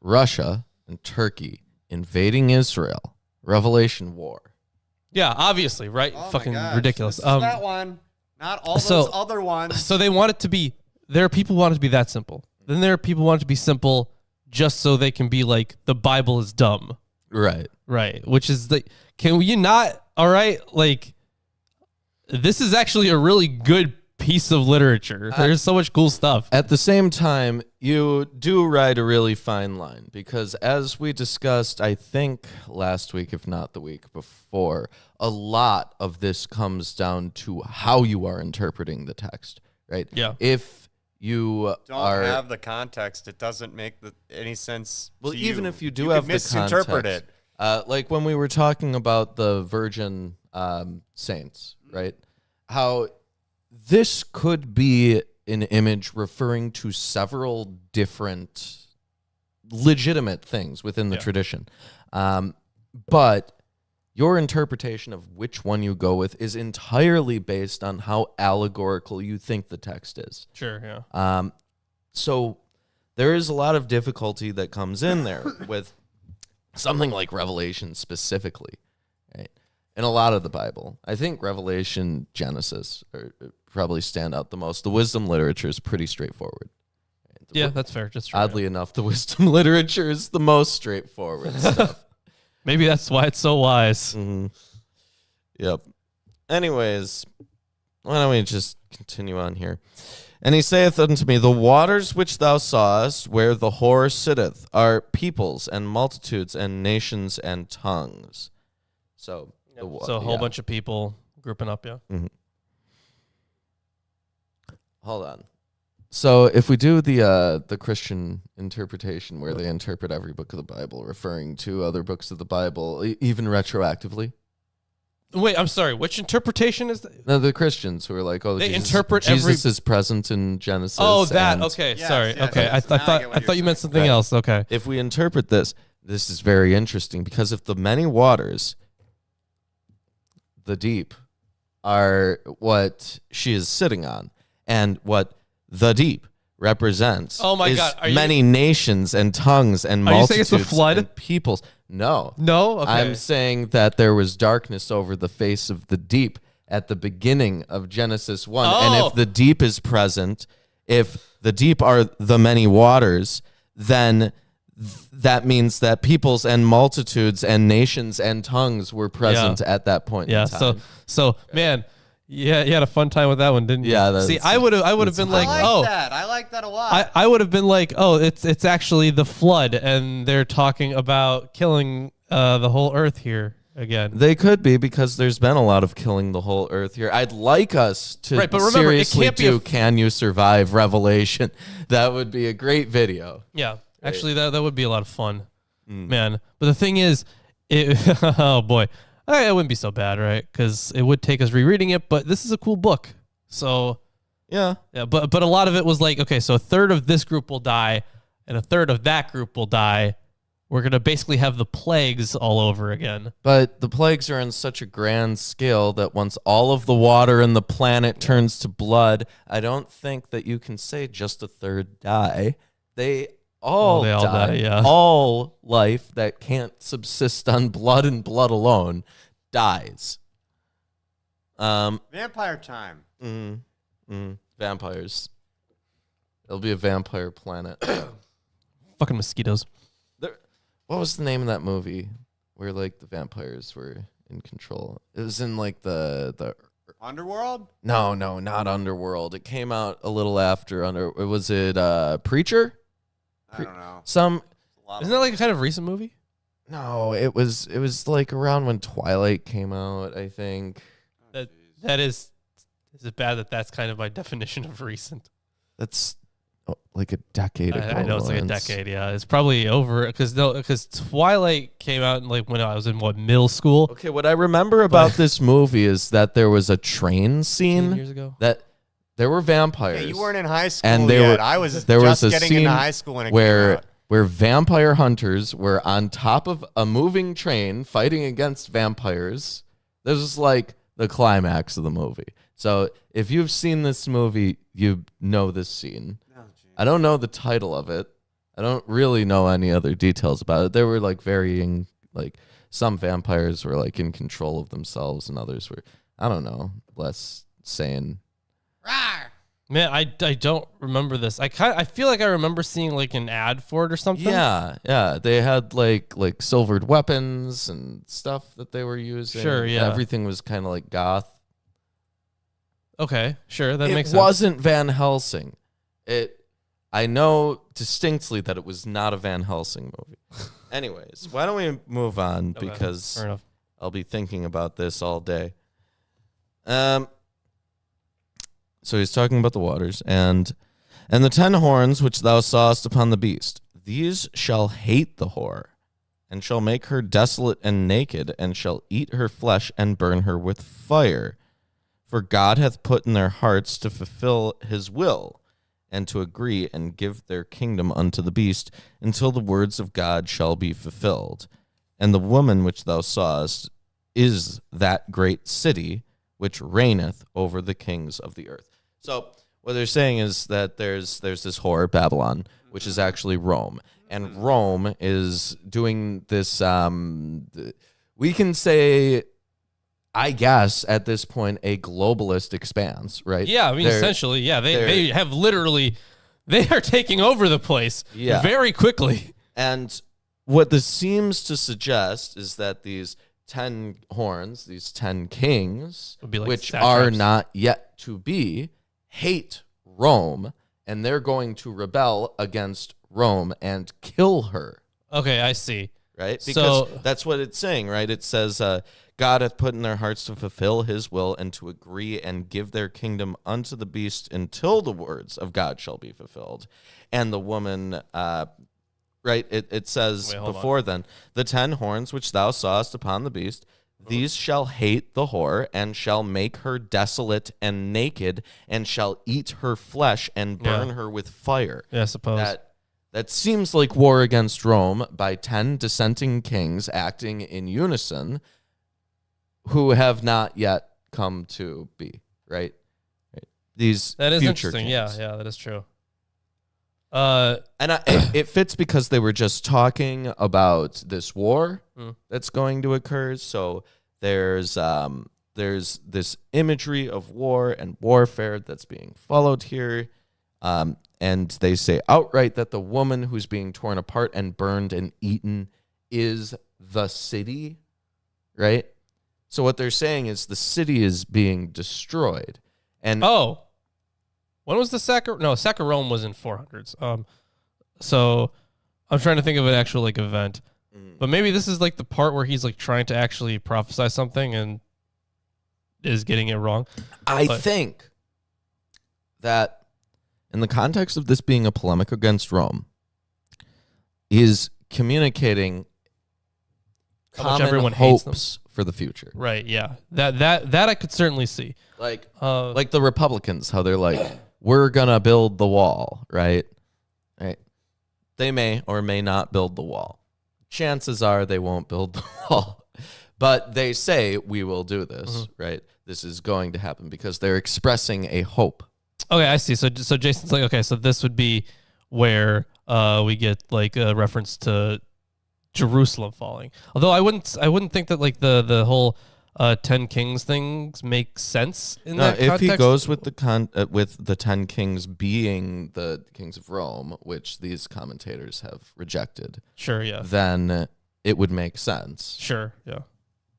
Russia, and Turkey invading Israel. Revelation War. Yeah, obviously, right? Oh Fucking my gosh, ridiculous. This is that one, not all those other ones. So they want it to be. There are people who want it to be that simple. Then there are people who want it to be simple just so they can be like, the Bible is dumb. Right. Right. Which is like, can you not? All right. Like, this is actually a really good piece of literature. There's so much cool stuff. At the same time, you do ride a really fine line because, as we discussed, I think last week, if not the week before, a lot of this comes down to how you are interpreting the text, right? Yeah. If you don't have the context, it doesn't make any sense. Well, to even you. if you do you have could the misinterpret context, it. like when we were talking about the virgin saints, right? How this could be an image referring to several different legitimate things within the tradition. But your interpretation of which one you go with is entirely based on how allegorical you think the text is. Sure, yeah. So there is a lot of difficulty that comes in there with something like Revelation specifically, right? In a lot of the Bible. I think Revelation, Genesis probably stand out the most. The wisdom literature is pretty straightforward. Yeah, that's fair. Just true, oddly enough, the wisdom literature is the most straightforward stuff. Maybe that's why it's so wise. Mm-hmm. Yep. Anyways, why don't we just continue on here? And he saith unto me, the waters which thou sawest, where the whore sitteth, are peoples and multitudes and nations and tongues. So, So a whole bunch of people grouping up, yeah. Mm-hmm. Hold on. So if we do the Christian interpretation where they interpret every book of the Bible referring to other books of the Bible, even retroactively. Wait, I'm sorry. Which interpretation is that? No, the Christians who are like, oh, They Jesus, interpret Jesus is present in Genesis. Oh, that. and Okay, Yes, sorry. yes, Okay, yes. I Now I get what thought you you're meant saying. something else. Okay. If we interpret this is very interesting because if the many waters, the deep, are what she is sitting on, and what the deep represents Oh my is God, are you- many nations and tongues and Are you saying multitudes it's the flood? and peoples. No. No? Okay. I'm saying that there was darkness over the face of the deep at the beginning of Genesis 1. And Oh. if the deep is present, if the deep are the many waters, then that means that peoples and multitudes and nations and tongues were present at that point yeah. in time. So man, yeah, you had a fun time with that one, didn't you? Yeah, that's- See, I would have been like, I like that a lot. I would have been like, oh, it's actually the flood, and they're talking about killing the whole earth here again. They could be because there's been a lot of killing the whole earth here. I'd like us to Right, but remember, it seriously can't be do Can You Survive Revelation. That would be a great video. Yeah, actually, that would be a lot of fun, man. But the thing is, oh boy, it wouldn't be so bad, right? Because it would take us rereading it. But this is a cool book, so Yeah. yeah. But a lot of it was like, okay, so a third of this group will die, and a third of that group will die. We're gonna basically have the plagues all over again. But the plagues are on such a grand scale that once all of the water in the planet turns to blood, I don't think that you can say just a third die. They all die. Yeah. All life that can't subsist on blood and blood alone dies. Vampire time. Vampires. It'll be a vampire planet. Fucking mosquitoes. What was the name of that movie where like the vampires were in control? It was in like the Underworld? No, not Underworld. It came out a little after Was it Preacher? I don't know. Some Isn't that like a kind of recent movie? No, it was like around when Twilight came out, I think. That is it bad that that's kind of my definition of recent? That's like a decade ago. I know it's like a decade. Yeah, it's probably over because Twilight came out like when I was in middle school. Okay, what I remember about this movie is that there was a train scene years ago. that there were vampires. Yeah, you weren't in high school and yet. I was there just was a getting scene into high school when it came out. where vampire hunters were on top of a moving train fighting against vampires. This was like the climax of the movie. So if you've seen this movie, you know this scene. I don't know the title of it. I don't really know any other details about it. There were like varying, like some vampires were like in control of themselves and others were, I don't know, less sane. Man, I don't remember this. I feel like I remember seeing like an ad for it or something. Yeah. They had like silvered weapons and stuff that they were using. Sure, yeah. Everything was kind of like goth. Okay, sure, that makes It sense. wasn't Van Helsing. I know distinctly that it was not a Van Helsing movie. Anyways, why don't we move on because fair enough. I'll be thinking about this all day. So he's talking about the waters and the 10 horns which thou sawest upon the beast. These shall hate the whore, and shall make her desolate and naked, and shall eat her flesh and burn her with fire. For God hath put in their hearts to fulfill his will, and to agree and give their kingdom unto the beast, until the words of God shall be fulfilled. And the woman which thou sawest is that great city which reigneth over the kings of the earth. So what they're saying is that there's this whore, Babylon, which is actually Rome. And Rome is doing this, we can say, I guess, at this point, a globalist expanse, right? Yeah, I mean, essentially, yeah. They have literally, they are taking over the place very quickly. And what this seems to suggest is that these 10 horns, these 10 kings, Like which satraps. are not yet to be, hate Rome, and they're going to rebel against Rome and kill her. Okay, I see. Right? Because that's what it's saying, right? It says, God hath put in their hearts to fulfill his will and to agree and give their kingdom unto the beast until the words of God shall be fulfilled. And the woman, right, it says then, the 10 horns which thou sawest upon the beast, these shall hate the whore and shall make her desolate and naked and shall eat her flesh and burn her with fire. Yeah, I suppose. That seems like war against Rome by 10 dissenting kings acting in unison who have not yet come to be, right? These that is future interesting. kings. Yeah, that is true. It fits because they were just talking about this war that's going to occur. So there's this imagery of war and warfare that's being followed here. And they say outright that the woman who's being torn apart and burned and eaten is the city, right? So what they're saying is the city is being destroyed. And when was the sack of Rome was in 400s. So I'm trying to think of an actual like event, but maybe this is like the part where he's like trying to actually prophesy something and is getting it wrong. I think that in the context of this being a polemic against Rome, is communicating common everyone hates them. hopes for the future. Right, yeah. That I could certainly see. Like the Republicans, how they're like, we're gonna build the wall, right? Right. They may or may not build the wall. Chances are they won't build the wall. But they say we will do this, right? This is going to happen because they're expressing a hope. Okay, I see. So Jason's like, okay, so this would be where we get like a reference to Jerusalem falling. Although I wouldn't think that like the whole 10 kings things make sense in that context. If he goes with the 10 kings being the kings of Rome, which these commentators have rejected, sure, yeah, then it would make sense. Sure, yeah,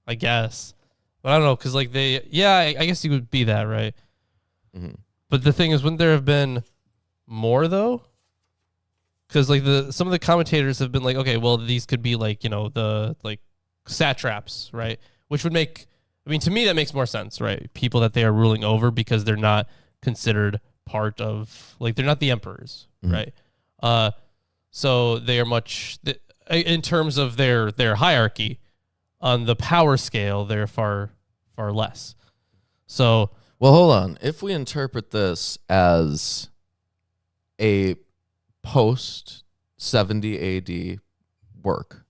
I guess. But I don't know, because like I guess you would be that, right? Mhm. But the thing is, wouldn't there have been more though? Because like some of the commentators have been like, okay, well these could be like, the like satraps, right? Which would make, I mean, to me that makes more sense, right? People that they are ruling over because they're not considered part of, like, they're not the emperors, right? So they are much in terms of their hierarchy on the power scale, they're far less. So, well, hold on. If we interpret this as a post 70 AD work,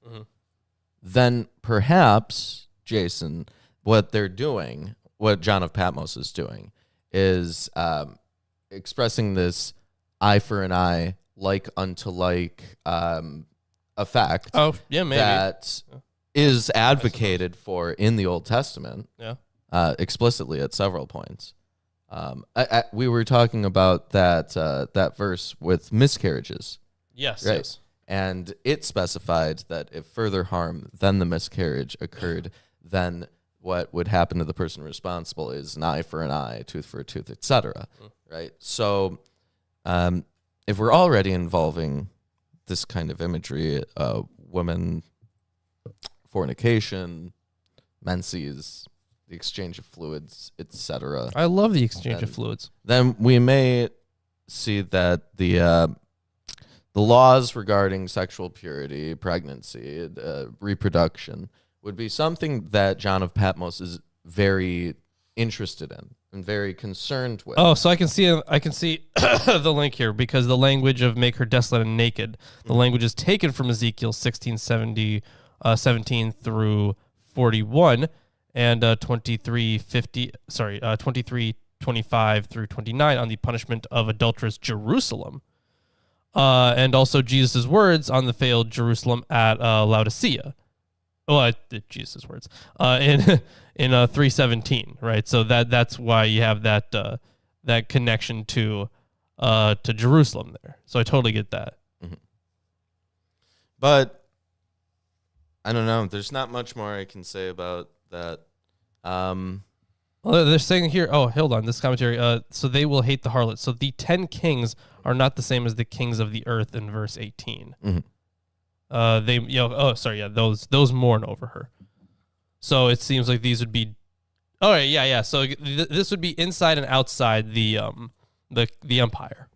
then perhaps, Jason, what they're doing, what John of Patmos is doing, is expressing this eye for an eye, like unto like effect. oh yeah, maybe That is advocated for in the Old Testament, explicitly at several points. We were talking about that verse with miscarriages. Yes, right? yes. And it specified that if further harm than the miscarriage occurred, then what would happen to the person responsible is an eye for an eye, tooth for a tooth, etc. Right? So if we're already involving this kind of imagery, women, fornication, menses, the exchange of fluids, etc. I love the exchange of fluids. Then we may see that the laws regarding sexual purity, pregnancy, reproduction would be something that John of Patmos is very interested in and very concerned with. Oh, so I can see the link here, because the language of make her desolate and naked, the language is taken from Ezekiel 17 through 41 and 23:25 through 29 on the punishment of adulterous Jerusalem. And also Jesus' words on the failed Jerusalem at Laodicea. Well, Jesus' words in 3:17, right? So that's why you have that connection to Jerusalem there. So I totally get that. But I don't know. There's not much more I can say about that. Well, they're saying here, oh, hold on, this commentary, so they will hate the harlot. So the 10 kings are not the same as the kings of the earth in verse 18. Those mourn over her. So it seems like these would be, so this would be inside and outside the empire.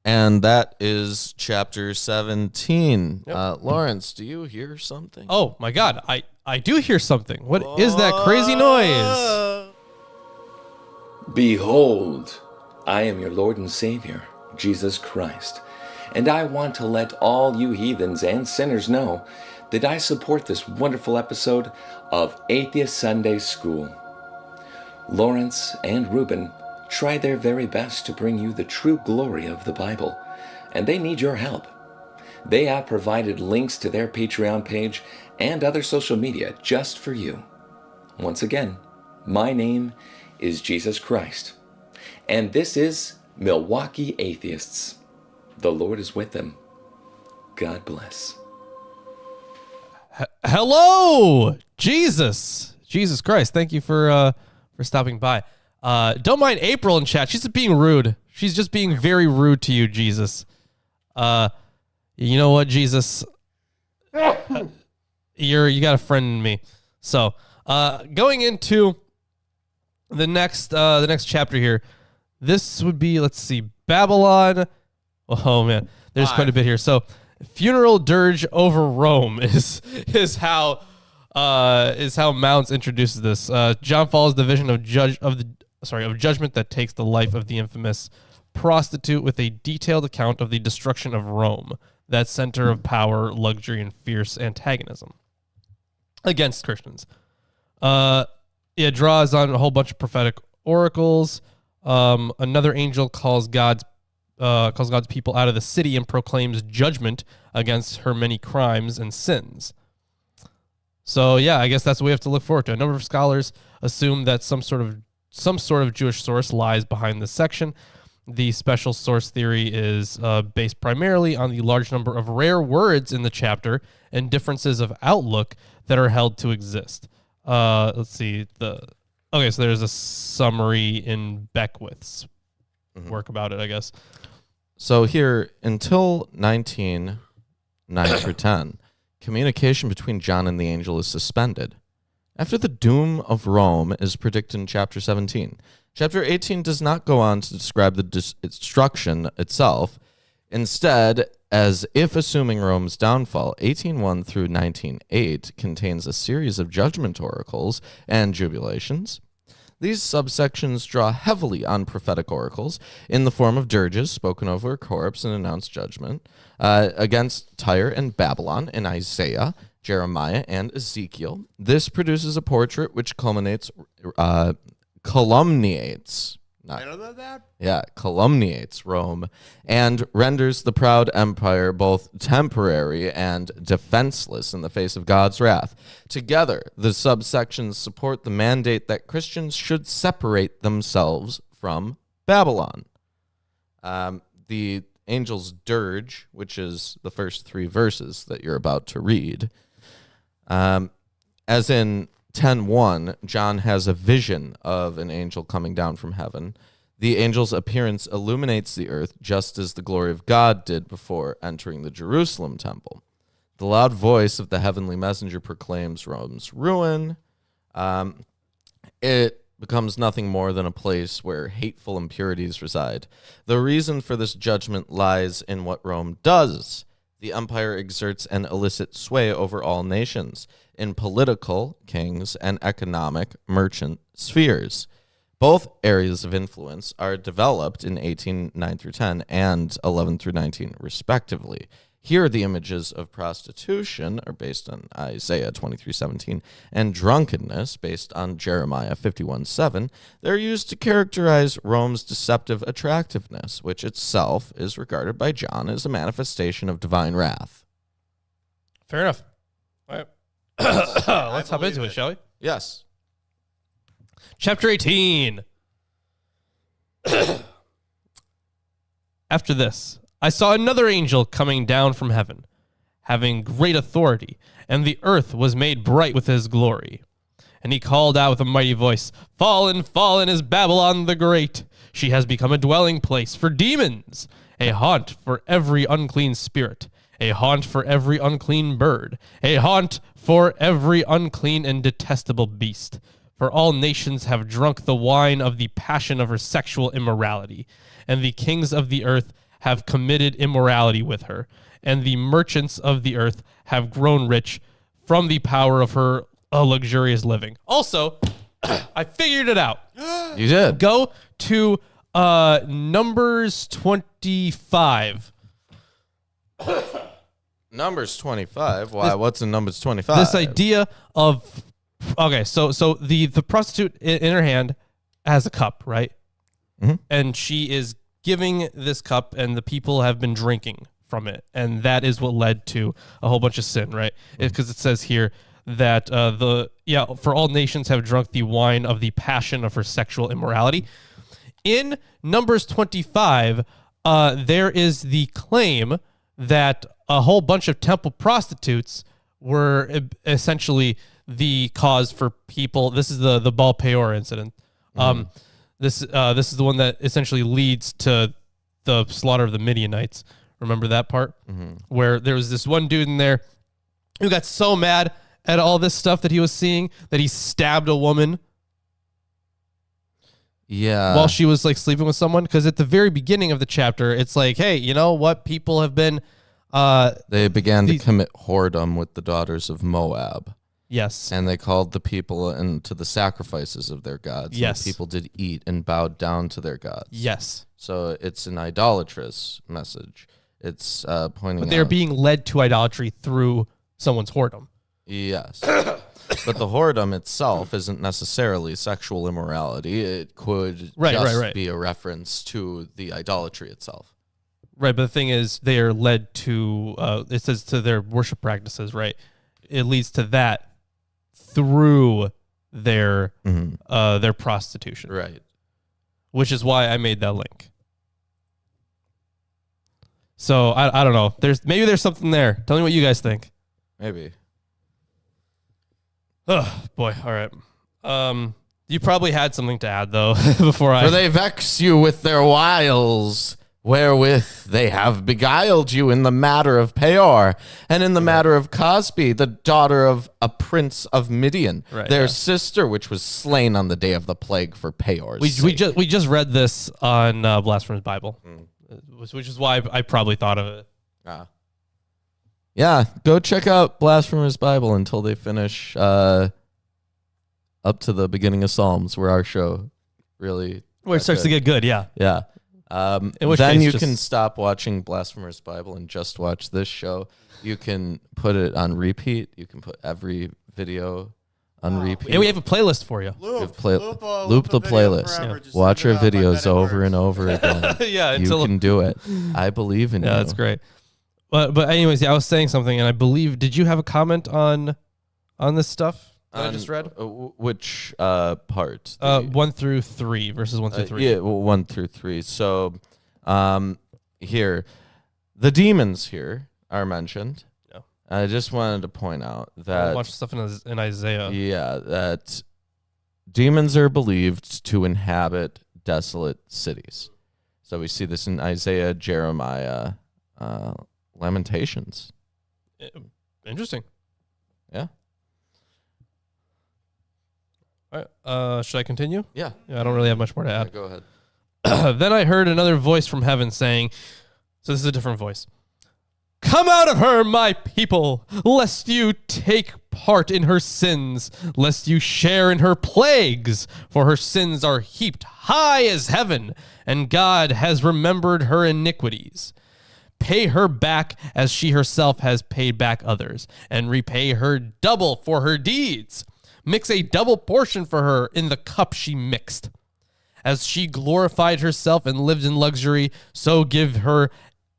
And that is chapter 17. Yep. Lawrence, do you hear something? Oh my God, I do hear something. What is that crazy noise? Behold, I am your Lord and Savior, Jesus Christ, and I want to let all you heathens and sinners know that I support this wonderful episode of Atheist Sunday School. Lawrence and Reuben try their very best to bring you the true glory of the Bible, and they need your help. They have provided links to their Patreon page and other social media just for you. Once again, my name is Jesus Christ, and this is Milwaukee Atheists. The Lord is with them. God bless. Hello, Jesus Christ. Thank you for stopping by. Don't mind April in chat. She's just being rude. She's just being very rude to you, Jesus. You know what, Jesus? You got a friend in me. So, going into the next chapter here, this would be, let's see, Babylon. Oh man, there's quite a bit here. So, funeral dirge over Rome is how Mounts introduces this. John follows the vision of judgment that takes the life of the infamous prostitute with a detailed account of the destruction of Rome, that center of power, luxury, and fierce antagonism against Christians. It draws on a whole bunch of prophetic oracles. Another angel calls God's people out of the city and proclaims judgment against her many crimes and sins. So yeah, I guess that's what we have to look forward to. A number of scholars assume that some sort of Jewish source lies behind this section, The special source theory is based primarily on the large number of rare words in the chapter and differences of outlook that are held to exist. Let's see. So there's a summary in Beckwith's work about it, I guess. So here, until 9 through 10, communication between John and the angel is suspended. After the doom of Rome is predicted in chapter 17. Chapter 18 does not go on to describe the destruction itself. Instead, as if assuming Rome's downfall, 18:1 through 19:8 contains a series of judgment oracles and jubilations. These subsections draw heavily on prophetic oracles in the form of dirges spoken over a corpse and announced judgment against Tyre and Babylon in Isaiah, Jeremiah, and Ezekiel. This produces a portrait which calumniates Rome and renders the proud empire both temporary and defenseless in the face of God's wrath. Together, the subsections support the mandate that Christians should separate themselves from Babylon. The angel's dirge, which is the first 3 verses that you're about to read, as in 10:1, John has a vision of an angel coming down from heaven. The angel's appearance illuminates the earth just as the glory of God did before entering the Jerusalem temple. The loud voice of the heavenly messenger proclaims Rome's ruin. It becomes nothing more than a place where hateful impurities reside. The reason for this judgment lies in what Rome does. The empire exerts an illicit sway over all nations in political, kings, and economic, merchant spheres. Both areas of influence are developed in 18:9 through 10 and 11 through 19, respectively. Here, the images of prostitution are based on Isaiah 23:17 and drunkenness based on Jeremiah 51:7. They're used to characterize Rome's deceptive attractiveness, which itself is regarded by John as a manifestation of divine wrath. Fair enough. All right. Let's hop into it, shall we? Yes. Chapter 18. After this, I saw another angel coming down from heaven, having great authority, and the earth was made bright with his glory. And he called out with a mighty voice, "Fallen, fallen is Babylon the Great. She has become a dwelling place for demons, a haunt for every unclean spirit, a haunt for every unclean bird, a haunt for every unclean and detestable beast. For all nations have drunk the wine of the passion of her sexual immorality, and the kings of the earth have committed immorality with her, and the merchants of the earth have grown rich from the power of her luxurious living." Also, I figured it out. You did. Go to Numbers 25. Numbers 25. Why? What's in Numbers 25? This idea of so the prostitute in her hand has a cup, right? Mm-hmm. And she is giving this cup, and the people have been drinking from it, and that is what led to a whole bunch of sin, right? Because it says here that for all nations have drunk the wine of the passion of her sexual immorality. In Numbers 25, there is the claim that a whole bunch of temple prostitutes were essentially the cause for people. This is the Baal Peor incident. This is the one that essentially leads to the slaughter of the Midianites. Remember that part? Where there was this one dude in there who got so mad at all this stuff that he was seeing that he stabbed a woman. Yeah. While she was like sleeping with someone. Because at the very beginning of the chapter, it's like, hey, you know what? People have been... they began to commit whoredom with the daughters of Moab. Yes. And they called the people into the sacrifices of their gods. Yes. And the people did eat and bowed down to their gods. Yes. So it's an idolatrous message. It's pointing But they're out... being led to idolatry through someone's whoredom. Yes. But the whoredom itself isn't necessarily sexual immorality. It could be a reference to the idolatry itself. Right, but the thing is, they are led to, it says to their worship practices, right? It leads to that through their prostitution. Right. Which is why I made that link. So I don't know. Maybe there's something there. Tell me what you guys think. Maybe. Oh boy. All right. You probably had something to add though before For they vex you with their wiles, wherewith they have beguiled you in the matter of Peor, and in the matter of Cosby, the daughter of a prince of Midian, their sister, which was slain on the day of the plague for Peor's sake. We just read this on Blasphemous Bible, which is why I probably thought of it. Yeah, go check out Blasphemous Bible until they finish up to the beginning of Psalms, where our show really where it starts to get good. Yeah. Then you can stop watching Blasphemous Bible and just watch this show. You can put it on repeat. You can put every video on repeat. And we have a playlist for you. Loop the playlist. Watch our videos over and over again. You can do it. I believe in you. Yeah, that's great. But anyways, I was saying something, and I believe, did you have a comment on this stuff that I just read? Which part? 1 through 3, verses 1 through 3. Yeah, 1 through 3. So here, the demons here are mentioned. Yeah. I just wanted to point out that... a bunch of stuff in Isaiah. Yeah, that demons are believed to inhabit desolate cities. So we see this in Isaiah, Jeremiah, Lamentations. Interesting. Yeah. All right. Should I continue? Yeah. I don't really have much more to add. Yeah, go ahead. Then I heard another voice from heaven saying, so this is a different voice. Come out of her, my people, lest you take part in her sins, lest you share in her plagues, for her sins are heaped high as heaven, and God has remembered her iniquities. Pay her back as she herself has paid back others, and repay her double for her deeds. Mix a double portion for her in the cup she mixed. As she glorified herself and lived in luxury, so give her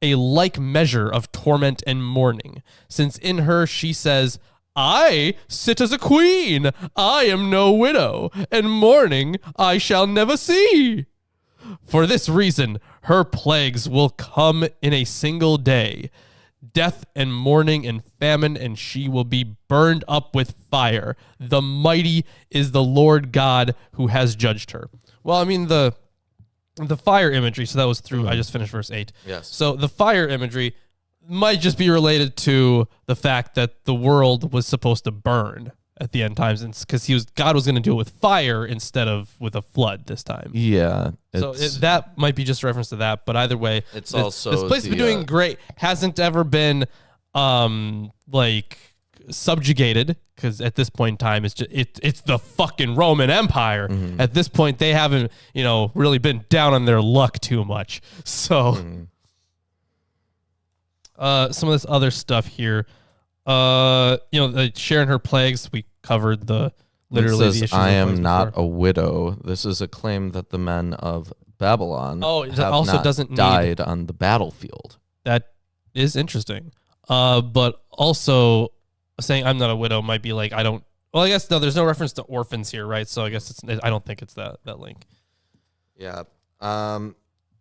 a like measure of torment and mourning, since in her she says, I sit as a queen, I am no widow, and mourning I shall never see. For this reason, her plagues will come in a single day, death and mourning and famine, and she will be burned up with fire. The mighty is the Lord God who has judged her. Well, I mean, the fire imagery, so that was through, I just finished verse 8. Yes. So the fire imagery might just be related to the fact that the world was supposed to burn at the end times, because God was going to do it with fire instead of with a flood this time. Yeah. So that might be just a reference to that, but either way, it's also this place has been doing great. Hasn't ever been like subjugated, because at this point in time it's the fucking Roman Empire. Mm-hmm. At this point, they haven't really been down on their luck too much. So some of this other stuff here, sharing her plagues. We covered literally it says, the issues. I am not a widow. This is a claim that the men of Babylon died on the battlefield. That is interesting. But also saying I'm not a widow might be like, I don't. Well, I guess no. There's no reference to orphans here, right? So I guess I don't think it's that link. Yeah.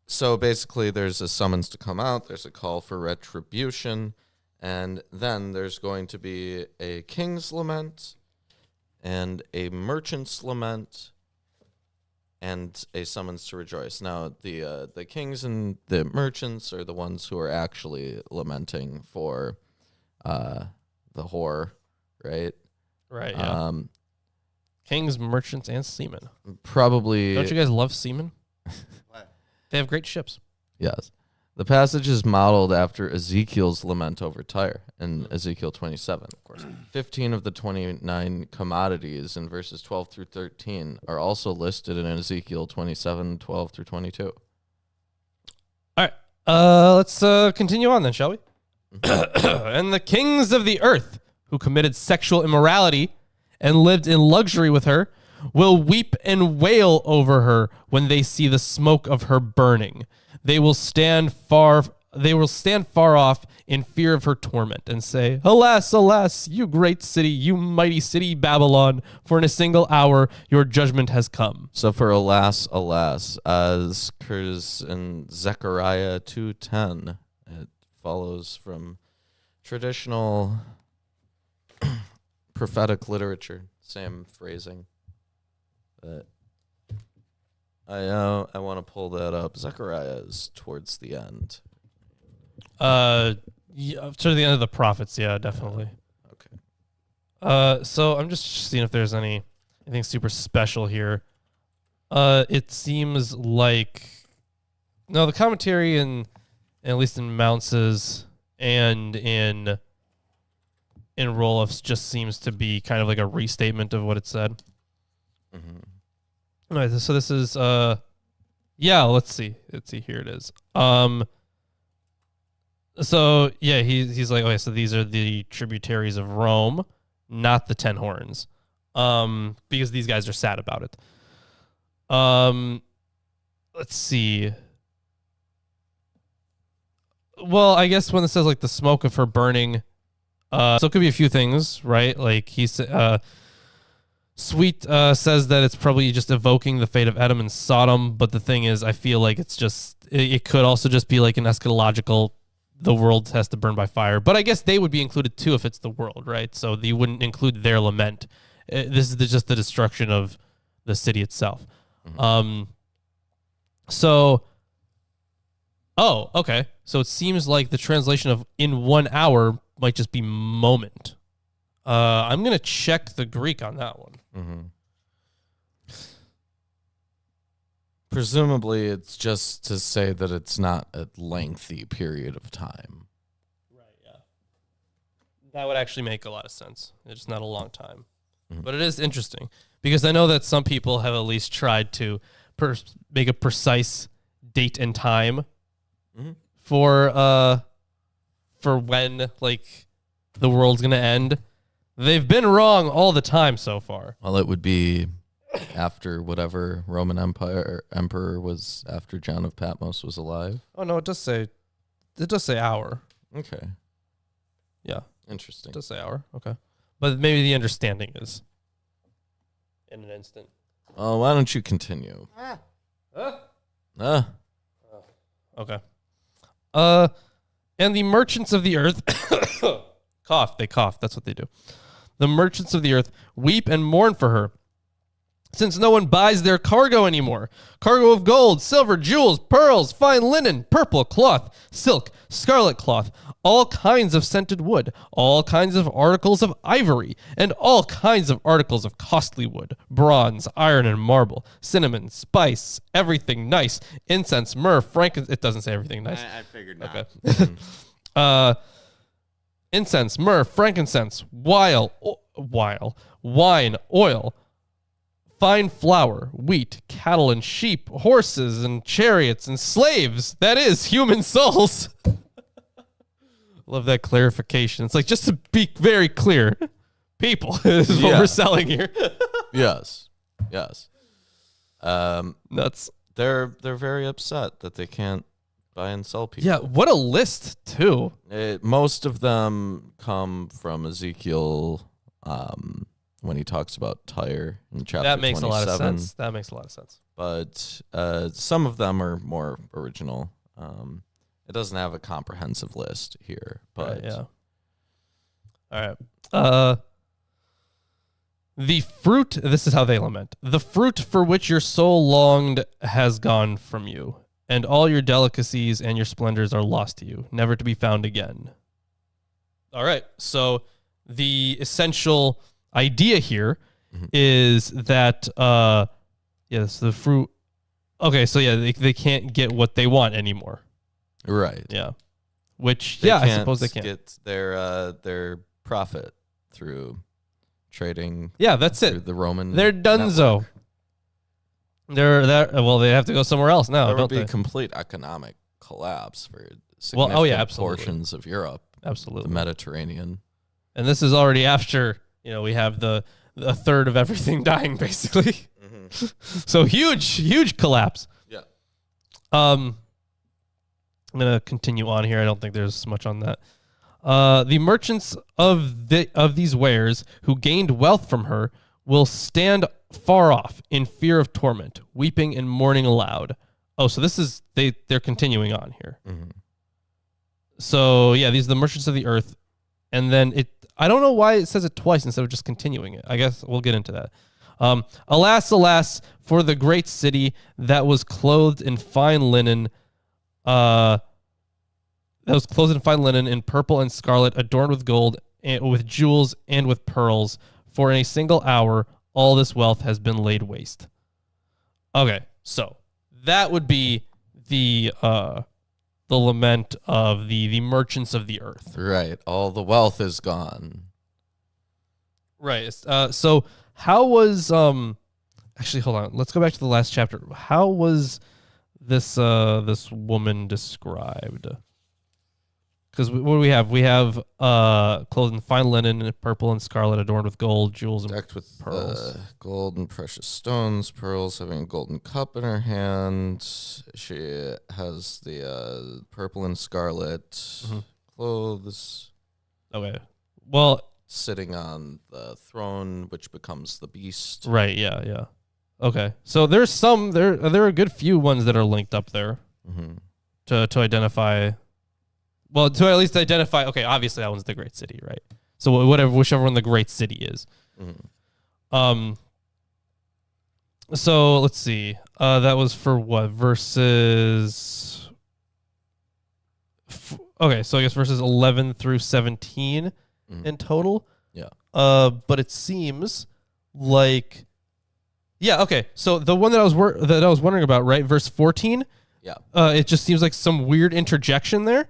So basically, there's a summons to come out. There's a call for retribution. And then there's going to be a king's lament and a merchant's lament and a summons to rejoice. Now, the kings and the merchants are the ones who are actually lamenting for the whore, right? Right, yeah. Kings, merchants, and seamen. Probably. Don't you guys love seamen? They have great ships. Yes. The passage is modeled after Ezekiel's lament over Tyre in Ezekiel 27. Of course, 15 of the 29 commodities in verses 12 through 13 are also listed in Ezekiel 27, 12 through 22. All right, let's continue on then, shall we? And the kings of the earth who committed sexual immorality and lived in luxury with her will weep and wail over her when they see the smoke of her burning. They will stand far off in fear of her torment and say, Alas, alas, you great city, you mighty city, Babylon, for in a single hour your judgment has come. So for alas, alas, as occurs in Zechariah 2:10, it follows from traditional prophetic literature. Same phrasing. But I want to pull that up. Zechariah is towards the end. Yeah, to the end of the prophets, yeah, definitely. Okay. So I'm just seeing if there's anything super special here. It seems like no, the commentary at least in Mounce's and in Roloff's just seems to be kind of like a restatement of what it said. Mm-hmm. All right, so this is yeah, let's see. Here it is. So yeah, he's like, okay, so these are the tributaries of Rome, not the 10 horns. Because these guys are sad about it. Let's see. Well, I guess when it says like the smoke of her burning, so it could be a few things, right? Like Sweet says that it's probably just evoking the fate of Edom and Sodom, but the thing is, I feel like it could also just be like an eschatological, the world has to burn by fire. But I guess they would be included too if it's the world, right? So you wouldn't include their lament. This is just the destruction of the city itself. Mm-hmm. Oh, okay. So it seems like the translation of in 1 hour might just be moment. I'm going to check the Greek on that one. Mm-hmm. Presumably, it's just to say that it's not a lengthy period of time. Right, yeah. That would actually make a lot of sense. It's just not a long time. Mm-hmm. But it is interesting because I know that some people have at least tried to make a precise date and time mm-hmm. for when like the world's going to end. They've been wrong all the time so far. Well, it would be after whatever Roman emperor was after John of Patmos was alive. Oh no, it does say hour. Okay. Yeah. Interesting. It does say hour. Okay. But maybe the understanding is in an instant. Oh, why don't you continue? Okay. And the merchants of the earth they cough. That's what they do. The merchants of the earth weep and mourn for her, since no one buys their cargo anymore. Cargo of gold, silver, jewels, pearls, fine linen, purple cloth, silk, scarlet cloth, all kinds of scented wood, all kinds of articles of ivory, and all kinds of articles of costly wood, bronze, iron, and marble, cinnamon, spice, everything nice, incense, myrrh, frankincense. It doesn't say everything nice. I figured not. Okay. Incense, myrrh, frankincense, wine, oil, fine flour, wheat, cattle and sheep, horses and chariots and slaves. That is human souls. Love that clarification. It's like, just to be very clear, people is what we're selling here. Yes. Nuts. They're very upset that they can't buy and sell people. Yeah, what a list too. Most of them come from Ezekiel when he talks about Tyre in chapter 27. That makes a lot of sense. But some of them are more original. It doesn't have a comprehensive list here, but yeah. All right. The fruit, this is how they lament. The fruit for which your soul longed has gone from you, and all your delicacies and your splendors are lost to you, never to be found again. All right. So the essential idea here is that, yes, the fruit. Okay. So yeah, they can't get what they want anymore. Right. Yeah. Which, I suppose they can get their profit through trading. Yeah, that's it. The Roman. They're donezo. They have to go somewhere else now. There would don't be they? complete economic collapse for significant absolutely. portions of Europe. Absolutely. The Mediterranean. And this is already after, we have a third of everything dying, basically. Mm-hmm. So huge collapse. Yeah. I'm going to continue on here. I don't think there's much on that. The merchants of these wares who gained wealth from her will stand far off in fear of torment, weeping and mourning aloud. Oh, so this is they're continuing on here. Mm-hmm. So yeah, these are the merchants of the earth, and then I don't know why it says it twice instead of just continuing it. I guess we'll get into that. Alas, alas, for the great city that was clothed in fine linen, in purple and scarlet, adorned with gold, and with jewels and with pearls. For in a single hour, all this wealth has been laid waste. Okay, so that would be the lament of the merchants of the earth. Right. All the wealth is gone. Right. So how was actually hold on. Let's go back to the last chapter. How was this woman described? Because what do we have? We have clothed in fine linen, purple and scarlet, adorned with gold, jewels, and Decked with pearls. gold and precious stones, pearls, having a golden cup in her hand. She has the purple and scarlet clothes. Okay. Well, sitting on the throne, which becomes the beast. right. Yeah. Okay. So there's some there are a good few ones that are linked up there to identify. Well, to at least identify. Okay, obviously that one's the great city, right? So whichever one the great city is. So let's see. That was for what verses? Okay, so I guess verses 11 through 17 in total. Yeah. But it seems like, yeah. Okay, so the one that I was wondering about, right? Verse 14. Yeah. It just seems like some weird interjection there.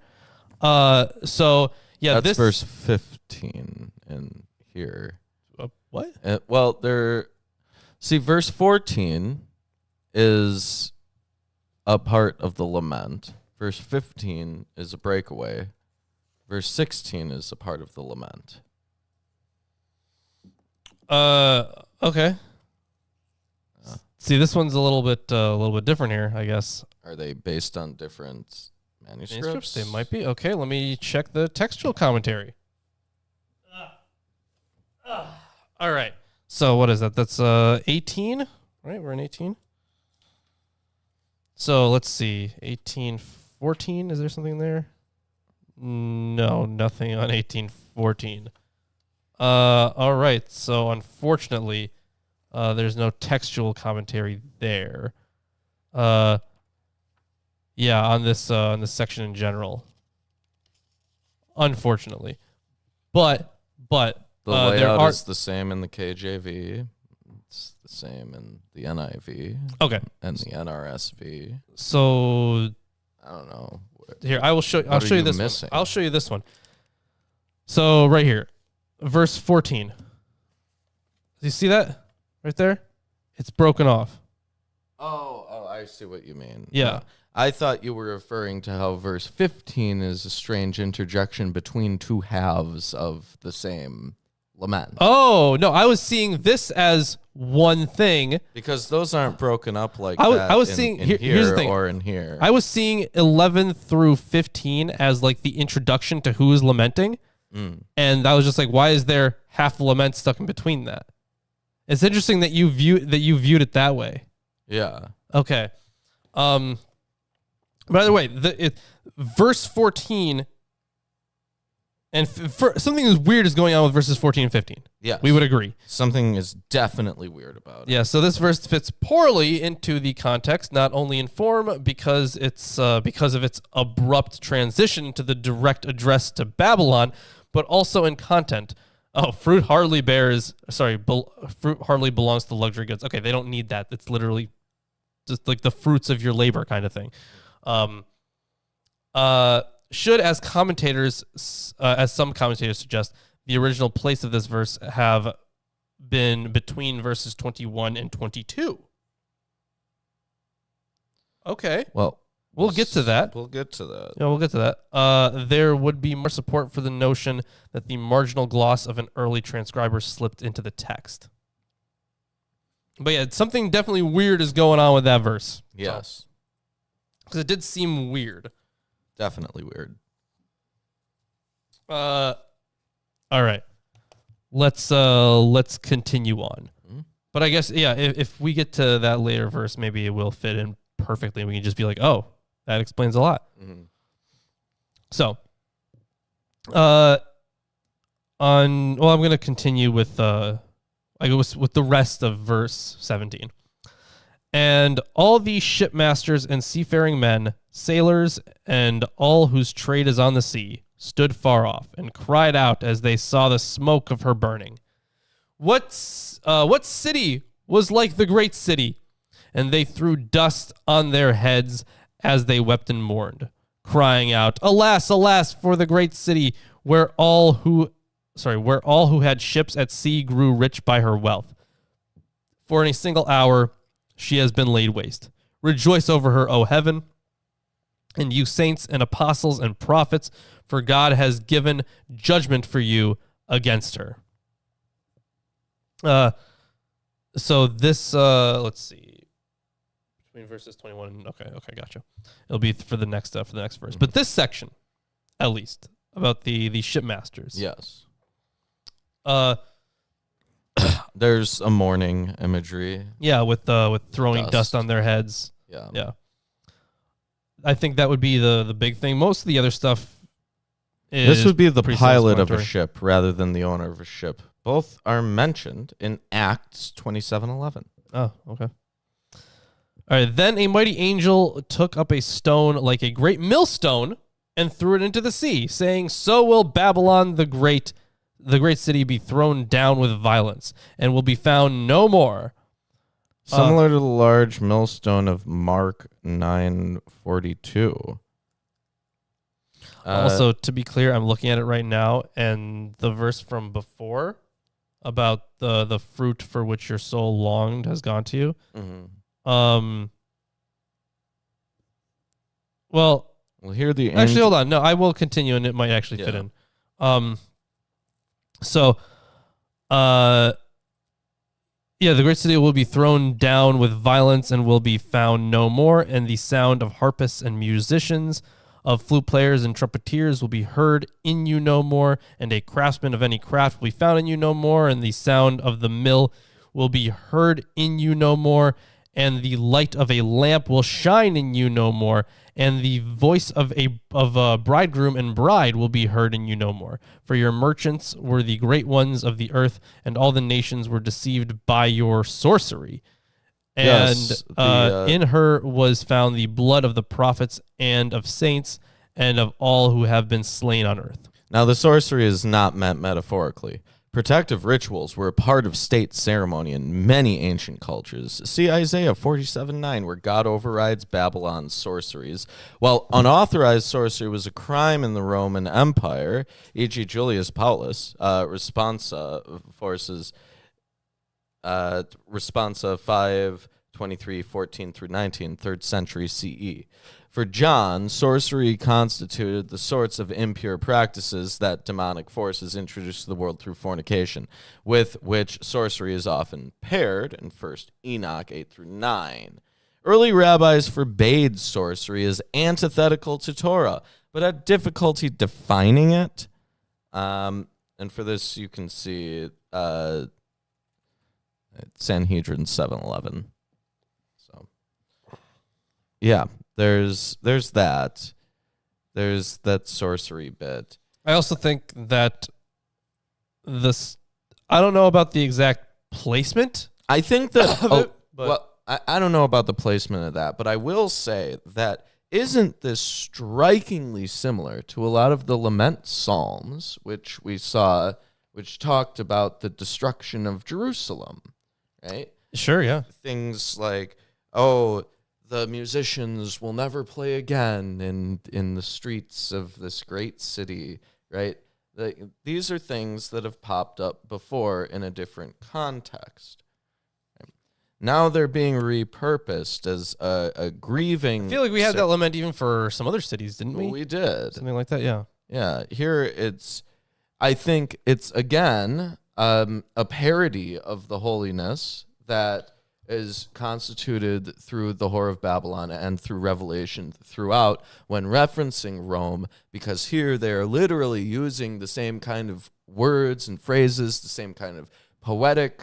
So yeah, that's verse 15 in here. What? Verse 14 is a part of the lament. Verse 15 is a breakaway. Verse 16 is a part of the lament. Okay. See, this one's a little bit different here, I guess. Are they based on different manuscripts? They might be. Okay, let me check the textual commentary. All right. So what is that? That's 18, right? We're in 18. So let's see. 1814, is there something there? No, nothing on 1814. All right. So unfortunately, there's no textual commentary there. Yeah, on this section in general. Unfortunately, but the layout is the same in the KJV. It's the same in the NIV. Okay, and the NRSV. So I don't know. Here, I will show. I'll show you this missing? one. I'll show you this one. So right here, verse 14. Do you see that right there? It's broken off. Oh, I see what you mean. Yeah. I thought you were referring to how verse 15 is a strange interjection between two halves of the same lament. Oh, no, I was seeing this as one thing. Because those aren't broken up like I was in, seeing in here's here the thing. or in here. I was seeing 11 through 15 as like the introduction to who is lamenting. And I was just like, why is there half the lament stuck in between that? It's interesting that you viewed it that way. Yeah. Okay. By the way, verse 14 and something weird is going on with verses 14 and 15. Yeah. We would agree. Something is definitely weird about it. Yeah, so this verse fits poorly into the context, not only in form because because of its abrupt transition to the direct address to Babylon, but also in content. Oh, fruit hardly belongs to luxury goods. Okay, they don't need that. It's literally just like the fruits of your labor kind of thing. Should, as some commentators suggest, the original place of this verse have been between verses 21 and 22. Okay. Well, we'll get to that. We'll get to that. Yeah, we'll get to that. There would be more support for the notion that the marginal gloss of an early transcriber slipped into the text. But yeah, something definitely weird is going on with that verse. Yes. Because it did seem weird. Definitely weird. All right. Let's continue on. But I guess, yeah, if we get to that later verse, maybe it will fit in perfectly. We can just be like, oh, that explains a lot. So I'm going to continue with I go with the rest of verse 17. And all the shipmasters and seafaring men, sailors, and all whose trade is on the sea, stood far off and cried out as they saw the smoke of her burning. What city was like the great city? And they threw dust on their heads as they wept and mourned, crying out, Alas, alas, for the great city, where all who had ships at sea grew rich by her wealth. For in a single hour she has been laid waste. Rejoice over her, O heaven, and you saints and apostles and prophets, for God has given judgment for you against her. So this, let's see, between verses 21 and okay, gotcha. It'll be for the next verse. But this section, at least, about the shipmasters. Yes. There's a mourning imagery. Yeah, with throwing dust on their heads. Yeah. I think that would be the big thing. Most of the other stuff is this would be the pretty pilot of a self-explanatory. ship rather than the owner of a ship. Both are mentioned in Acts 27:11. Oh, okay. All right. Then a mighty angel took up a stone like a great millstone and threw it into the sea, saying, So will Babylon the great city be thrown down with violence, and will be found no more. Similar to the large millstone of Mark 9:42. Also, to be clear, I'm looking at it right now, and the verse from before about the fruit for which your soul longed has gone to you. Mhm. Well, Here the actually, hold on. No, I will continue, and it might actually fit in. The great city will be thrown down with violence and will be found no more, and the sound of harpists and musicians, of flute players and trumpeters will be heard in you no more, and a craftsman of any craft will be found in you no more, and the sound of the mill will be heard in you no more, and the light of a lamp will shine in you no more, and the voice of a bridegroom and bride will be heard in you no more. For your merchants were the great ones of the earth, and all the nations were deceived by your sorcery. And Yes, in her was found the blood of the prophets and of saints and of all who have been slain on earth. Now, the sorcery is not meant metaphorically. Protective rituals were a part of state ceremony in many ancient cultures. See Isaiah 47:9, where God overrides Babylon's sorceries. While unauthorized sorcery was a crime in the Roman Empire, e.g. Julius Paulus, Responsa forces, Responsa 5:23-14 through 19, 3rd century CE. For John, sorcery constituted the sorts of impure practices that demonic forces introduced to the world through fornication, with which sorcery is often paired in 1 Enoch 8 through 9. Early rabbis forbade sorcery as antithetical to Torah, but had difficulty defining it. And for this, you can see Sanhedrin 7:11. So, yeah. There's that. There's that sorcery bit. I also think that I don't know about the exact placement. I think that but I don't know about the placement of that, but I will say that isn't this strikingly similar to a lot of the lament psalms which we saw, which talked about the destruction of Jerusalem, right? Sure, yeah. Things like, the musicians will never play again in the streets of this great city, right? These are things that have popped up before in a different context. Now they're being repurposed as a grieving... I feel like we had that lament even for some other cities, didn't we? Well, we did. Something like that, yeah. Yeah, here I think it's, again, a parody of the holiness that is constituted through the Whore of Babylon and through Revelation throughout when referencing Rome, because here they're literally using the same kind of words and phrases, the same kind of poetic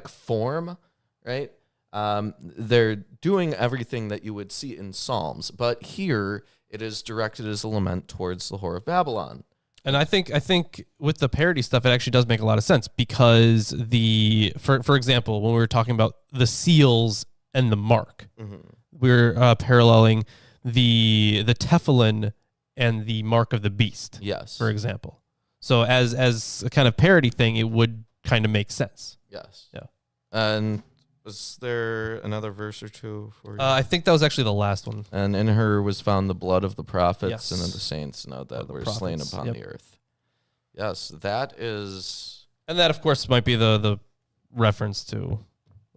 form, right? They're doing everything that you would see in Psalms, but here it is directed as a lament towards the whore of Babylon. And I think with the parody stuff, it actually does make a lot of sense because for example, when we were talking about the seals and the mark, we're paralleling the tefillin and the mark of the beast. Yes. For example. So as a kind of parody thing, it would kind of make sense. Yes. Yeah. And was there another verse or two for you? I think that was actually the last one. And in her was found the blood of the prophets Yes. and of the saints that Of the were slain prophets, upon yep. the earth. Yes, that is... And that, of course, might be the reference to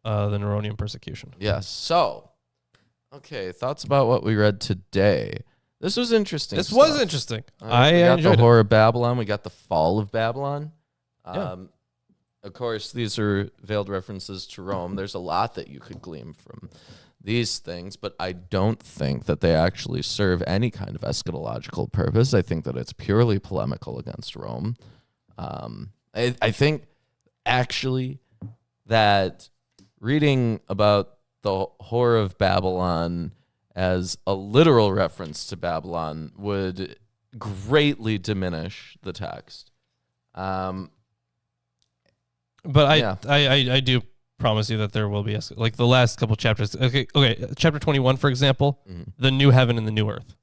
the Neronian persecution. Yes. So, okay, thoughts about what we read today. This was interesting. This was stuff. interesting. We I got enjoyed the it. Whore of Babylon. We got the fall of Babylon. Yeah. Of course, these are veiled references to Rome. There's a lot that you could glean from these things, but I don't think that they actually serve any kind of eschatological purpose. I think that it's purely polemical against Rome. I think actually that reading about the Whore of Babylon as a literal reference to Babylon would greatly diminish the text. But Yeah. I do promise you that there will be like the last couple chapters. Okay, chapter 21, for example, the new heaven and the new earth.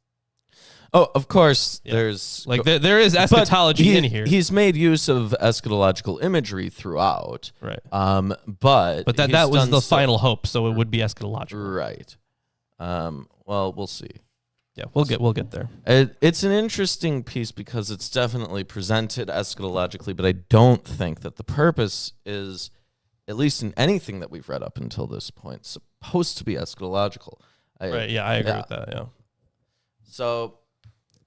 Oh, of course, Yeah. there's... Like there is eschatology in here, He's made use of eschatological imagery throughout. right? But But that he's was done the so- final hope, so it would be eschatological. Right. Well, we'll see. Yeah, we'll get there. It's an interesting piece because it's definitely presented eschatologically, but I don't think that the purpose is, at least in anything that we've read up until this point, supposed to be eschatological. Right? Yeah, I agree with that. Yeah. So,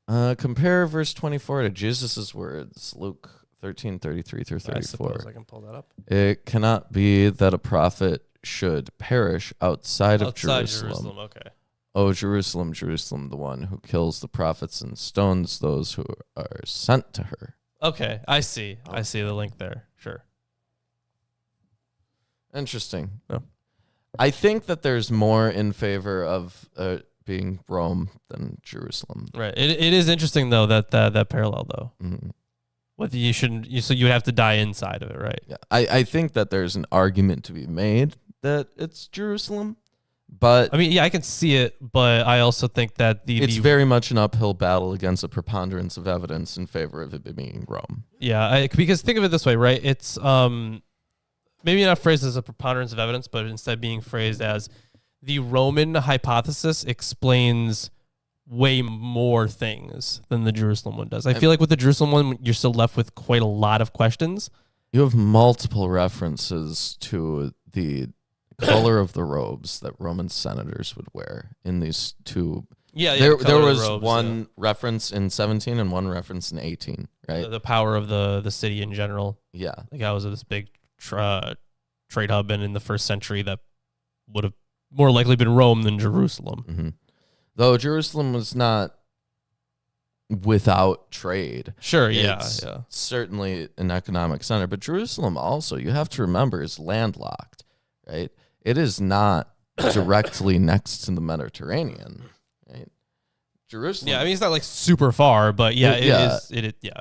compare verse 24 to Jesus' words, Luke 13:33 through I 34. suppose I can pull that up. It cannot be that a prophet should perish outside of Jerusalem. Okay. O Jerusalem, Jerusalem, the one who kills the prophets and stones those who are sent to her. Okay, I see. I see the link there. Sure. Interesting. Yeah. I think that there's more in favor of being Rome than Jerusalem. Right. It is interesting though that parallel though. Mhm. Whether you shouldn't, so you would have to die inside of it, right? Yeah, I think that there's an argument to be made that it's Jerusalem, but I mean, yeah, I can see it, but I also think that it's very much an uphill battle against a preponderance of evidence in favor of it being Rome. yeah, because think of it this way, right? It's maybe not phrased as a preponderance of evidence, but instead being phrased as the Roman hypothesis explains way more things than the Jerusalem one does. I feel like with the Jerusalem one, you're still left with quite a lot of questions. You have multiple references to the color of the robes that Roman senators would wear in these two. Yeah, There the color of the was robes, one reference in 17 and one reference in 18, right? the power of the city in general. Yeah. Like I was this big trade hub, and in the first century, that would have more likely been Rome than Jerusalem. Mm-hmm. Though Jerusalem was not without trade. Sure, It's yeah. certainly an economic center, but Jerusalem also, you have to remember, is landlocked, right? It is not directly next to the Mediterranean, right? Jerusalem. Yeah, I mean it's not like super far, but yeah, Yeah. it is.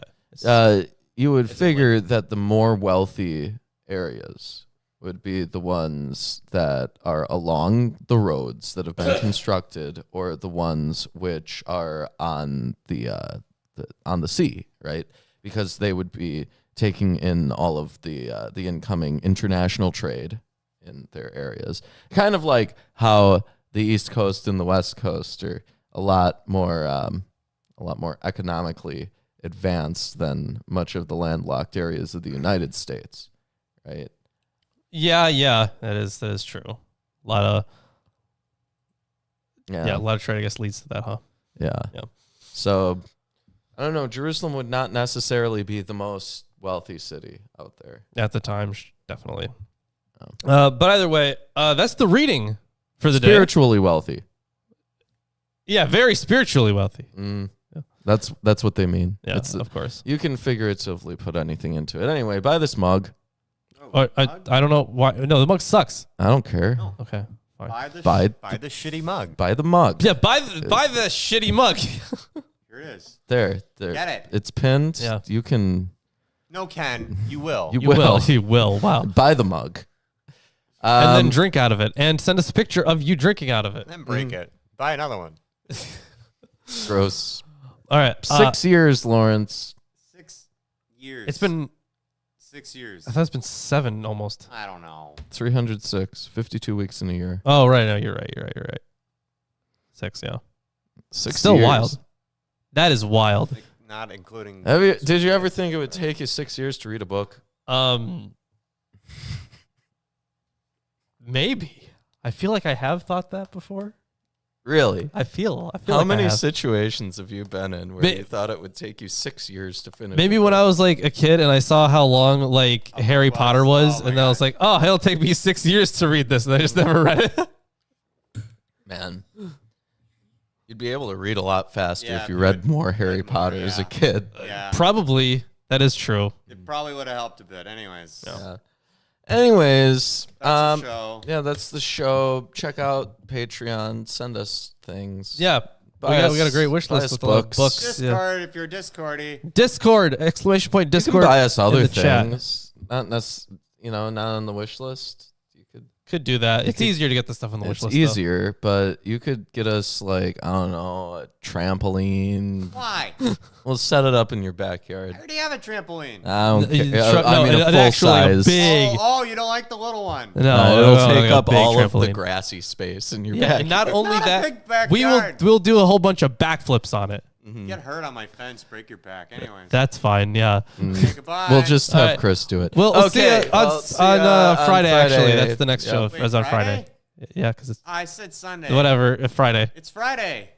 Yeah. You would figure that the more wealthy areas would be the ones that are along the roads that have been constructed, or the ones which are on the sea, right? Because they would be taking in all of the incoming international trade in their areas. Kind of like how the East Coast and the West Coast are a lot more economically advanced than much of the landlocked areas of the United States, right? Yeah, that is true. A lot of Yeah. a lot of trade, I guess, leads to that, huh? Yeah. Yeah. So, I don't know. Jerusalem would not necessarily be the most wealthy city out there. At the time, definitely. Oh. But either way, that's the reading for the day. Spiritually wealthy. Yeah, very spiritually wealthy. Yeah. That's what they mean. Yeah, It's, of course. you can figuratively put anything into it. Anyway, buy this mug. I don't know why. No, the mug sucks. I don't care. No. Okay, Fine. Buy the Buy shitty mug. Buy the mug. Yeah, buy the shitty mug. Here it is. There. Get it. It's pinned. Yeah. You can No, Ken, you will. You You will. will. You will. Wow. buy the mug. And then drink out of it, and send us a picture of you drinking out of it. Then break it. Buy another one. Gross. All right. 6 years, Lawrence. 6 years. It's been 6 years. I thought it's been 7 almost. I don't know. 306. 52 weeks in a year. Oh right, no, you're right. 6, yeah. 6 Still years. wild. That is wild. Like, not including. Did you ever think it would take you 6 years to read a book? Maybe. I feel like I have thought that before. Really? I feel How like I many have. situations have you been in where May- you thought it would take you 6 years to finish? Maybe a when book? I was like a kid and I saw how long like Harry was. Potter was, Oh my and then I was God. like, oh, it'll take me 6 years to read this, and I just never read it. Man, you'd be able to read a lot faster Yeah, if you you read would more Harry read more, Potter as a yeah. kid. Yeah. Probably that is true. It probably would have helped a bit. Anyways. Yeah. Anyways, That's a show. yeah, that's the show. Check out Patreon. Send us things. Yeah, we got a great wish buy list us with a lot of books. books. Yeah. Discord, if you're Discordy. Discord! Exclamation point! You Discord! can buy us other in the chat. things. Not not on the wish list. You could. Could do that. It's easier to get the stuff on the wish It's list. though. easier, but you could get us like I don't know a trampoline. Why? We'll set it up in your I backyard. already have a trampoline. I don't You care. try- I no, mean a an full actually a size. big- Oh, you don't like the little one. No, it'll take like a up big all of the trampoline. grassy space in your Yeah, backyard. and not only not a that, big we'll backyard. do a whole bunch of backflips on it. Get hurt on my fence, break your back. Anyways. That's fine. Yeah. Okay, goodbye. We'll just have Alright. Chris do it. We'll see you well, see on ya Friday. Actually, that's the next Yep. show. Wait, As on Friday? Friday. Yeah, because it's I said Sunday. whatever. Friday. It's Friday.